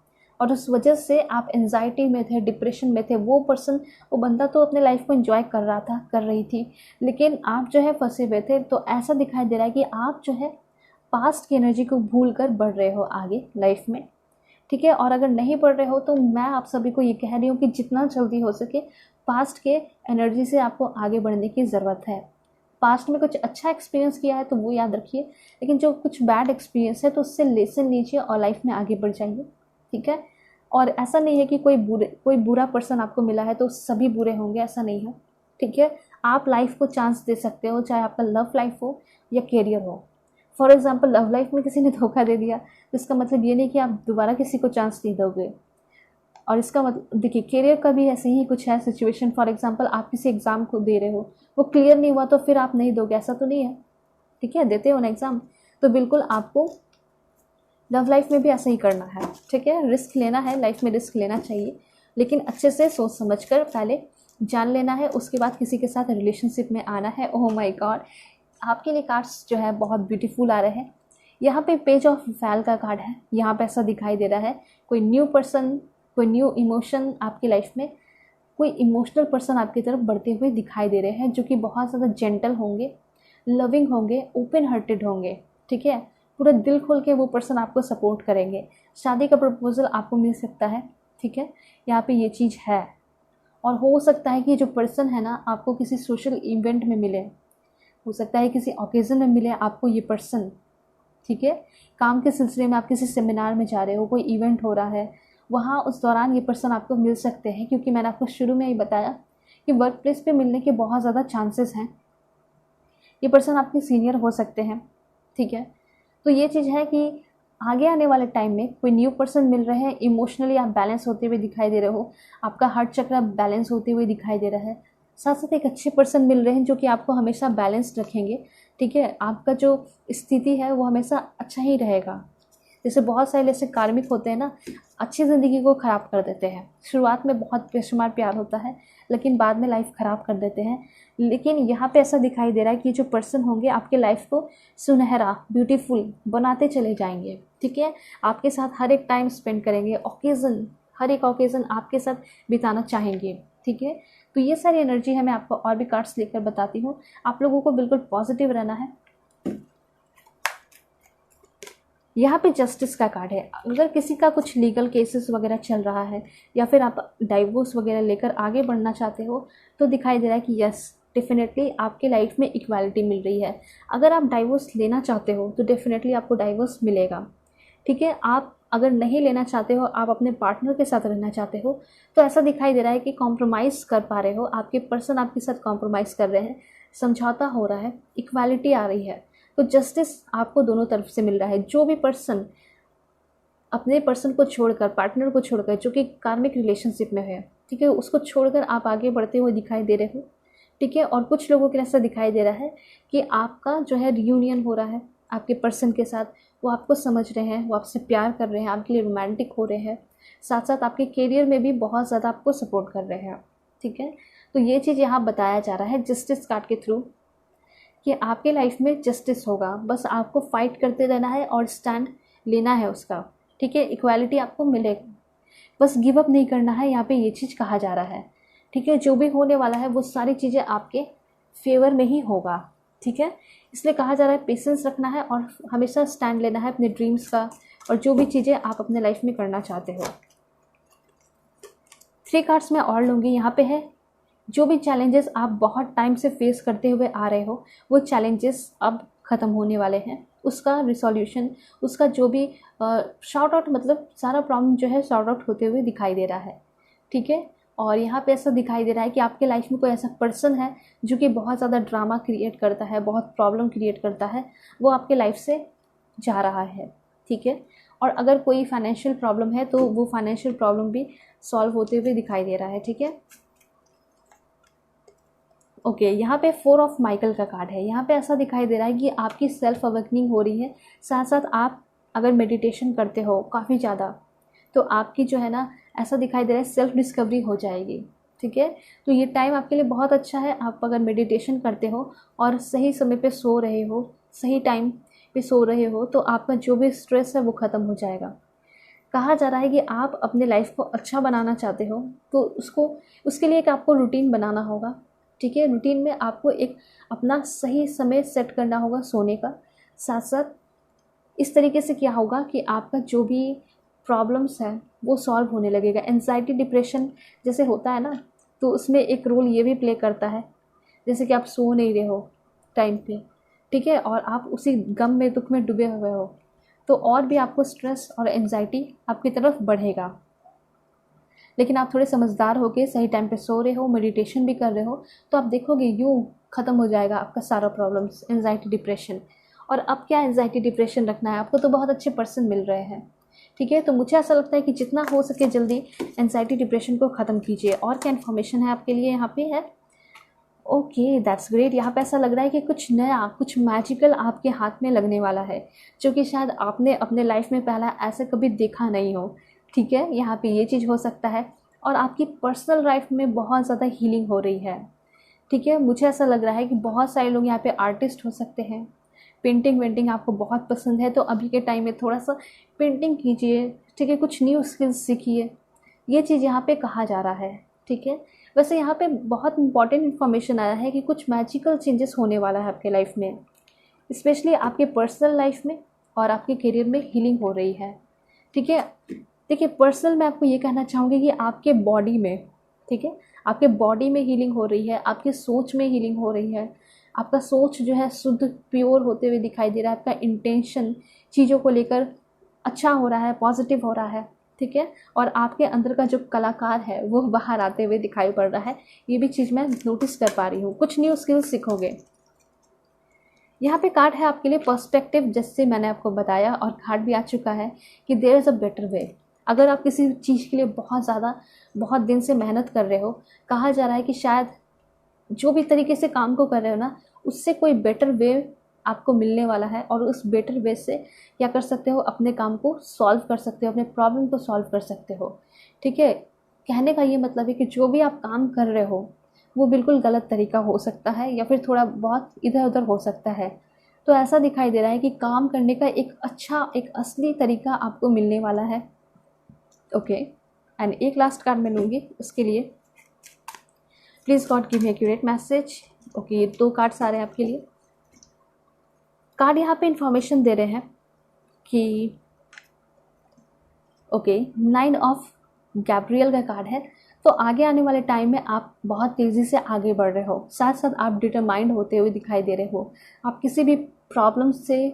और उस वजह से आप एंजाइटी में थे, डिप्रेशन में थे। वो पर्सन, वो बंदा तो अपने लाइफ को एंजॉय कर रहा था, कर रही थी, लेकिन आप जो है फंसे हुए थे। तो ऐसा दिखाई दे रहा है कि आप जो है पास्ट की एनर्जी को भूल कर बढ़ रहे हो आगे लाइफ में। ठीक है, और अगर नहीं बढ़ रहे हो तो मैं आप सभी को ये कह रही हूँ कि जितना जल्दी हो सके पास्ट के एनर्जी से आपको आगे बढ़ने की ज़रूरत है। पास्ट में कुछ अच्छा एक्सपीरियंस किया है तो वो याद रखिए, लेकिन जो कुछ बैड एक्सपीरियंस है तो उससे लेसन लीजिए और लाइफ में आगे बढ़ जाइए। ठीक है, और ऐसा नहीं है कि कोई बुरा पर्सन आपको मिला है तो सभी बुरे होंगे, ऐसा नहीं है। ठीक है, आप लाइफ को चांस दे सकते हो, चाहे आपका लव लाइफ हो या कैरियर हो। फॉर एग्जाम्पल, लव लाइफ में किसी ने धोखा दे दिया तो इसका मतलब ये नहीं कि आप दोबारा किसी को चांस नहीं दोगे। और इसका मतलब देखिए, कैरियर का भी ऐसे ही कुछ है सिचुएशन। फॉर एग्जांपल, आप किसी एग्ज़ाम को दे रहे हो, वो क्लियर नहीं हुआ तो फिर आप नहीं दोगे, ऐसा तो नहीं है। ठीक है, देते हो ना एग्ज़ाम, तो बिल्कुल आपको लव लाइफ में भी ऐसा ही करना है। ठीक है, रिस्क लेना है, लाइफ में रिस्क लेना चाहिए, लेकिन अच्छे से सोच समझ कर पहले जान लेना है, उसके बाद किसी के साथ रिलेशनशिप में आना है। ओह माय गॉड, आपके लिए कार्ड्स जो है बहुत ब्यूटीफुल आ रहे हैं। यहाँ पे पेज ऑफ फैल का कार्ड है, यहाँ पे ऐसा दिखाई दे रहा है कोई न्यू पर्सन, कोई न्यू इमोशन आपकी लाइफ में, कोई इमोशनल पर्सन आपकी तरफ बढ़ते हुए दिखाई दे रहे हैं, जो कि बहुत ज़्यादा जेंटल होंगे, लविंग होंगे, ओपन हार्टेड होंगे। ठीक है, पूरा दिल खोल के वो पर्सन आपको सपोर्ट करेंगे। शादी का प्रपोजल आपको मिल सकता है। ठीक है, यहाँ पे ये चीज़ है। और हो सकता है कि जो पर्सन है ना, आपको किसी सोशल इवेंट में मिले, हो सकता है किसी ओकेज़न में मिले आपको ये पर्सन। ठीक है, काम के सिलसिले में आप किसी सेमिनार में जा रहे हो, कोई इवेंट हो रहा है, वहाँ उस दौरान ये पर्सन आपको मिल सकते हैं, क्योंकि मैंने आपको शुरू में ही बताया कि वर्क प्लेस पे मिलने के बहुत ज़्यादा चांसेस हैं। ये पर्सन आपके सीनियर हो सकते हैं। ठीक है, तो ये चीज़ है कि आगे आने वाले टाइम में कोई न्यू पर्सन मिल रहे हैं, इमोशनली आप बैलेंस होते हुए दिखाई दे रहे हो, आपका हार्ट चक्र बैलेंस होते हुए दिखाई दे रहा है। साथ साथ एक अच्छे पर्सन मिल रहे हैं जो कि आपको हमेशा बैलेंस रखेंगे। ठीक है, आपका जो स्थिति है वो हमेशा अच्छा ही रहेगा। जैसे बहुत सारे ऐसे कार्मिक होते हैं ना, अच्छी ज़िंदगी को ख़राब कर देते हैं। शुरुआत में बहुत बेशुमार प्यार होता है, लेकिन बाद में लाइफ ख़राब कर देते हैं। लेकिन यहाँ पे ऐसा दिखाई दे रहा है कि जो पर्सन होंगे आपके लाइफ को सुनहरा, ब्यूटीफुल बनाते चले जाएंगे। ठीक है, आपके साथ हर एक टाइम स्पेंड करेंगे, ओकेज़न, हर एक ओकेज़न आपके साथ बिताना चाहेंगे। ठीक है, तो ये सारी एनर्जी है। मैं आपको और भी कार्ड्स लेकर बताती हूँ। आप लोगों को बिल्कुल पॉजिटिव रहना है। यहाँ पे जस्टिस का कार्ड है। अगर किसी का कुछ लीगल केसेस वगैरह चल रहा है या फिर आप डाइवोर्स वगैरह लेकर आगे बढ़ना चाहते हो, तो दिखाई दे रहा है कि यस, डेफिनेटली आपके लाइफ में इक्वालिटी मिल रही है। अगर आप डाइवोर्स लेना चाहते हो तो डेफिनेटली आपको डाइवोर्स मिलेगा। ठीक है, आप अगर नहीं लेना चाहते हो, आप अपने पार्टनर के साथ रहना चाहते हो, तो ऐसा दिखाई दे रहा है कि कॉम्प्रोमाइज़ कर पा रहे हो, आपके पर्सन आपके साथ कॉम्प्रोमाइज़ कर रहे हैं, समझौता हो रहा है, इक्वालिटी आ रही है। तो जस्टिस आपको दोनों तरफ से मिल रहा है। जो भी पर्सन अपने पर्सन को छोड़कर, पार्टनर को छोड़कर, जो कि कार्मिक रिलेशनशिप में है, ठीक है, उसको छोड़कर आप आगे बढ़ते हुए दिखाई दे रहे हो, ठीक है। और कुछ लोगों के लिए ऐसा दिखाई दे रहा है कि आपका जो है रियूनियन हो रहा है आपके पर्सन के साथ, वो आपको समझ रहे हैं, वो आपसे प्यार कर रहे हैं, आपके लिए रोमांटिक हो रहे हैं, साथ साथ आपके करियर में भी बहुत ज़्यादा आपको सपोर्ट कर रहे हैं, ठीक है। तो ये चीज़ यहाँ बताया जा रहा है जस्टिस कार्ड के थ्रू कि आपके लाइफ में जस्टिस होगा, बस आपको फाइट करते रहना है और स्टैंड लेना है उसका, ठीक है। इक्वालिटी आपको मिलेगी, बस गिव अप नहीं करना है, यहाँ पे ये चीज़ कहा जा रहा है, ठीक है। जो भी होने वाला है वो सारी चीज़ें आपके फेवर में ही होगा, ठीक है। इसलिए कहा जा रहा है पेशेंस रखना है और हमेशा स्टैंड लेना है अपने ड्रीम्स का और जो भी चीज़ें आप अपने लाइफ में करना चाहते हो। 3 कार्ड्स मैं और लूँगी। यहाँ पे है जो भी चैलेंजेस आप बहुत टाइम से फेस करते हुए आ रहे हो, वो चैलेंजेस अब ख़त्म होने वाले हैं, उसका रिसोल्यूशन, उसका जो भी शॉर्ट आउट, मतलब सारा प्रॉब्लम जो है शॉर्ट आउट होते हुए दिखाई दे रहा है, ठीक है। और यहाँ पे ऐसा दिखाई दे रहा है कि आपके लाइफ में कोई ऐसा पर्सन है जो कि बहुत ज़्यादा ड्रामा क्रिएट करता है, बहुत प्रॉब्लम क्रिएट करता है, वो आपके लाइफ से जा रहा है, ठीक है। और अगर कोई फाइनेंशियल प्रॉब्लम है तो वो फाइनेंशियल प्रॉब्लम भी सॉल्व होते हुए दिखाई दे रहा है, ठीक है। ओके, यहाँ पे 4 ऑफ माइकल का कार्ड है। यहाँ पे ऐसा दिखाई दे रहा है कि आपकी सेल्फ अवेकनिंग हो रही है, साथ साथ आप अगर मेडिटेशन करते हो काफ़ी ज़्यादा, तो आपकी जो है ना, ऐसा दिखाई दे रहा है सेल्फ डिस्कवरी हो जाएगी, ठीक है। तो ये टाइम आपके लिए बहुत अच्छा है। आप अगर मेडिटेशन करते हो और सही समय पे सो रहे हो, सही टाइम पे सो रहे हो, तो आपका जो भी स्ट्रेस है वो ख़त्म हो जाएगा। कहा जा रहा है कि आप अपने लाइफ को अच्छा बनाना चाहते हो, तो उसके लिए एक आपको रूटीन बनाना होगा, ठीक है। रूटीन में आपको एक अपना सही समय सेट करना होगा सोने का, साथ साथ इस तरीके से क्या होगा कि आपका जो भी प्रॉब्लम्स है वो सॉल्व होने लगेगा। एंजाइटी डिप्रेशन जैसे होता है ना, तो उसमें एक रोल ये भी प्ले करता है, जैसे कि आप सो नहीं रहे हो टाइम पे, ठीक है, और आप उसी गम में, दुख में डूबे हुए हो, तो और भी आपको स्ट्रेस और एंजाइटी आपकी तरफ बढ़ेगा। लेकिन आप थोड़े समझदार होकर सही टाइम पे सो रहे हो, मेडिटेशन भी कर रहे हो, तो आप देखोगे यूँ ख़त्म हो जाएगा आपका सारा प्रॉब्लम्स, एंजाइटी डिप्रेशन। और अब क्या एंजाइटी डिप्रेशन रखना है आपको, तो बहुत अच्छे पर्सन मिल रहे हैं, ठीक है। तो मुझे ऐसा लगता है कि जितना हो सके जल्दी एंजाइटी डिप्रेशन को ख़त्म कीजिए। और क्या इन्फॉर्मेशन है आपके लिए यहाँ पे है? Okay, that's great. यहाँ पे ऐसा लग रहा है कि कुछ नया, कुछ मैजिकल आपके हाथ में लगने वाला है, जो कि शायद आपने अपने लाइफ में पहला ऐसे कभी देखा नहीं हो, ठीक है। यहाँ पे ये चीज़ हो सकता है। और आपकी पर्सनल लाइफ में बहुत ज़्यादा हीलिंग हो रही है, ठीक है। मुझे ऐसा लग रहा है कि बहुत सारे लोग यहाँ पे आर्टिस्ट हो सकते हैं, पेंटिंग वेंटिंग आपको बहुत पसंद है, तो अभी के टाइम में थोड़ा सा पेंटिंग कीजिए, ठीक है, कुछ न्यू स्किल्स सीखिए, ये चीज़ यहाँ पे कहा जा रहा है, ठीक है। वैसे यहाँ पे बहुत इंपॉर्टेंट इन्फॉर्मेशन आया है कि कुछ मैजिकल चेंजेस होने वाला है आपके लाइफ में, स्पेशली आपके पर्सनल लाइफ में और आपके करियर में हीलिंग हो रही है, ठीक है। देखिए, पर्सनल मैं आपको ये कहना चाहूँगी कि आपके बॉडी में, ठीक है, आपके बॉडी में हीलिंग हो रही है, आपकी सोच में हीलिंग हो रही है, आपका सोच जो है शुद्ध प्योर होते हुए दिखाई दे रहा है, आपका इंटेंशन चीज़ों को लेकर अच्छा हो रहा है, पॉजिटिव हो रहा है, ठीक है। और आपके अंदर का जो कलाकार है वो बाहर आते हुए दिखाई पड़ रहा है, ये भी चीज़ मैं नोटिस कर पा रही हूँ। कुछ न्यू स्किल्स सीखोगे। यहाँ पे कार्ड है आपके लिए पर्सपेक्टिव, जैसे मैंने आपको बताया, और कार्ड भी आ चुका है कि there is a better way. अगर आप किसी चीज़ के लिए बहुत दिन से मेहनत कर रहे हो, कहा जा रहा है कि शायद जो भी तरीके से काम को कर रहे हो ना, उससे कोई बेटर वे आपको मिलने वाला है, और उस बेटर वे से क्या कर सकते हो, अपने काम को सॉल्व कर सकते हो, अपने प्रॉब्लम को सॉल्व कर सकते हो, ठीक है। कहने का ये मतलब है कि जो भी आप काम कर रहे हो वो बिल्कुल गलत तरीका हो सकता है, या फिर थोड़ा बहुत इधर उधर हो सकता है, तो ऐसा दिखाई दे रहा है कि काम करने का एक अच्छा, एक असली तरीका आपको मिलने वाला है, ओके। एंड एक लास्ट कार्ड मैं लूँगी उसके लिए। Please God give me accurate message. Okay, ये 2 कार्ड्स आ रहे हैं आपके लिए। कार्ड यहाँ पे इंफॉर्मेशन दे रहे हैं कि ओके, 9 ऑफ गैब्रियल का कार्ड है। तो आगे आने वाले टाइम में आप बहुत तेज़ी से आगे बढ़ रहे हो, साथ साथ आप डिटरमाइंड होते हुए दिखाई दे रहे हो। आप किसी भी प्रॉब्लम से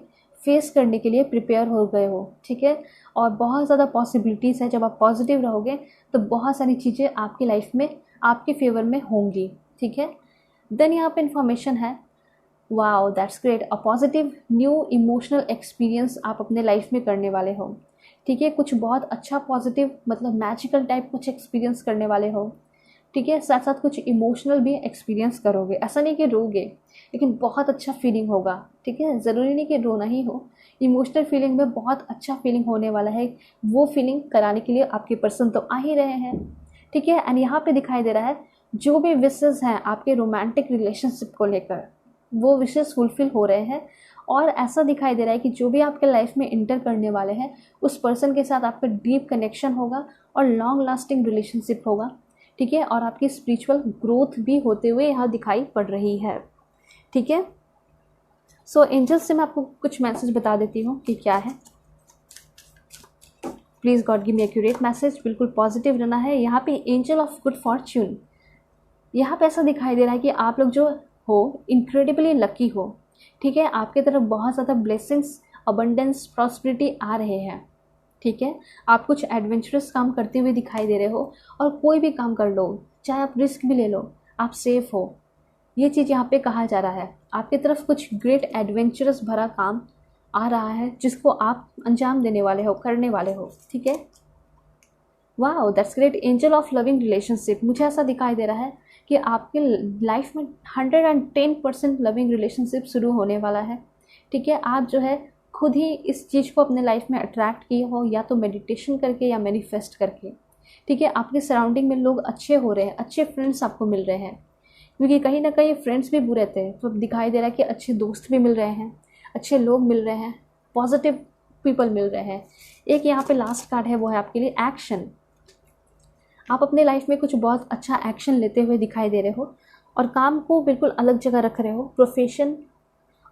फेस करने के लिए प्रिपेयर हो गए हो, ठीक है। और बहुत ज़्यादा पॉसिबिलिटीज़ है, जब आप पॉजिटिव रहोगे तो बहुत सारी चीज़ें आपकी लाइफ में आपके फेवर में होंगी, ठीक है। देन यहाँ पे इन्फॉर्मेशन है, wow that's great, a positive new emotional experience आप अपने लाइफ में करने वाले हो, ठीक है। कुछ बहुत अच्छा पॉजिटिव मतलब मैजिकल टाइप कुछ एक्सपीरियंस करने वाले हो, ठीक है। साथ साथ कुछ इमोशनल भी एक्सपीरियंस करोगे, ऐसा नहीं कि रोगे, लेकिन बहुत अच्छा फीलिंग होगा, ठीक है। ज़रूरी नहीं कि रोना ही हो, इमोशनल फीलिंग में बहुत अच्छा फीलिंग होने वाला है। वो फीलिंग कराने के लिए आपके पर्सन तो आ ही रहे हैं, ठीक है। एंड यहाँ पे दिखाई दे रहा है जो भी विशेस हैं आपके रोमांटिक रिलेशनशिप को लेकर, वो विशेस फुलफिल हो रहे हैं। और ऐसा दिखाई दे रहा है कि जो भी आपके लाइफ में इंटर करने वाले हैं उस पर्सन के साथ आपका डीप कनेक्शन होगा और लॉन्ग लास्टिंग रिलेशनशिप होगा, ठीक है। और आपकी स्पिरिचुअल ग्रोथ भी होते हुए यहाँ दिखाई पड़ रही है, ठीक है। सो एंजल्स से मैं आपको कुछ मैसेज बता देती हूँ कि क्या है। Please God give me accurate message, बिल्कुल पॉजिटिव रहना है। यहाँ पे एंजल ऑफ गुड फॉर्च्यून, यहाँ पे ऐसा दिखाई दे रहा है कि आप लोग जो हो इनक्रेडिबली लकी हो, ठीक है। आपकी तरफ बहुत ज़्यादा ब्लेसिंग्स, अबंडेंस, प्रॉस्पेरिटी आ रहे हैं, ठीक है। आप कुछ एडवेंचरस काम करते हुए दिखाई दे रहे हो, और कोई भी काम कर लो, चाहे आप रिस्क भी ले लो, आप सेफ हो, ये चीज़ यहाँ पे कहा जा रहा है। आपकी तरफ कुछ ग्रेट एडवेंचरस भरा काम आ रहा है जिसको आप अंजाम देने वाले हो, करने वाले हो, ठीक है। Wow that's great, angel of loving relationship, मुझे ऐसा दिखाई दे रहा है कि आपके लाइफ में 110% लविंग रिलेशनशिप शुरू होने वाला है, ठीक है। आप जो है खुद ही इस चीज़ को अपने लाइफ में अट्रैक्ट किए हो, या तो मेडिटेशन करके या मैनिफेस्ट करके, ठीक है। आपके सराउंडिंग में लोग अच्छे हो रहे हैं, अच्छे फ्रेंड्स आपको मिल रहे हैं, क्योंकि कहीं ना कहीं फ्रेंड्स भी बुरे थे, तो दिखाई दे रहा है कि अच्छे दोस्त भी मिल रहे हैं, अच्छे लोग मिल रहे हैं, पॉजिटिव पीपल मिल रहे हैं। एक यहाँ पे लास्ट कार्ड है, वो है आपके लिए एक्शन। आप अपने लाइफ में कुछ बहुत अच्छा एक्शन लेते हुए दिखाई दे रहे हो, और काम को बिल्कुल अलग जगह रख रहे हो। प्रोफेशन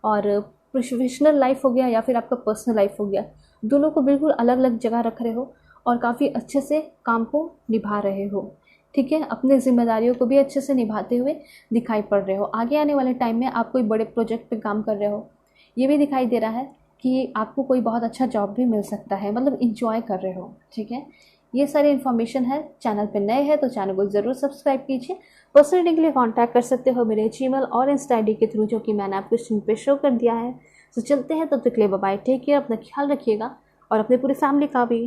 और प्रोफेशनल लाइफ हो गया या फिर आपका पर्सनल लाइफ हो गया, दोनों को बिल्कुल अलग अलग जगह रख रहे हो और काफ़ी अच्छे से काम को निभा रहे हो, ठीक है। अपने जिम्मेदारियों को भी अच्छे से निभाते हुए दिखाई पड़ रहे हो। आगे आने वाले टाइम में आप कोई बड़े प्रोजेक्ट पे काम कर रहे हो, ये भी दिखाई दे रहा है कि आपको कोई बहुत अच्छा जॉब भी मिल सकता है, मतलब इंजॉय कर रहे हो, ठीक है। ये सारी इन्फॉर्मेशन है। चैनल पे नए हैं तो चैनल को ज़रूर सब्सक्राइब कीजिए। पर्सनल रीडिंग के लिए कांटेक्ट कर सकते हो मेरे जीमेल और इंस्टा ID के थ्रू, जो कि मैंने आपको स्क्रीन पे शो कर दिया है। तो चलते हैं, तब तक के लिए बाय बाय, टेक केयर, अपना ख्याल रखिएगा और अपने पूरी फैमिली का भी।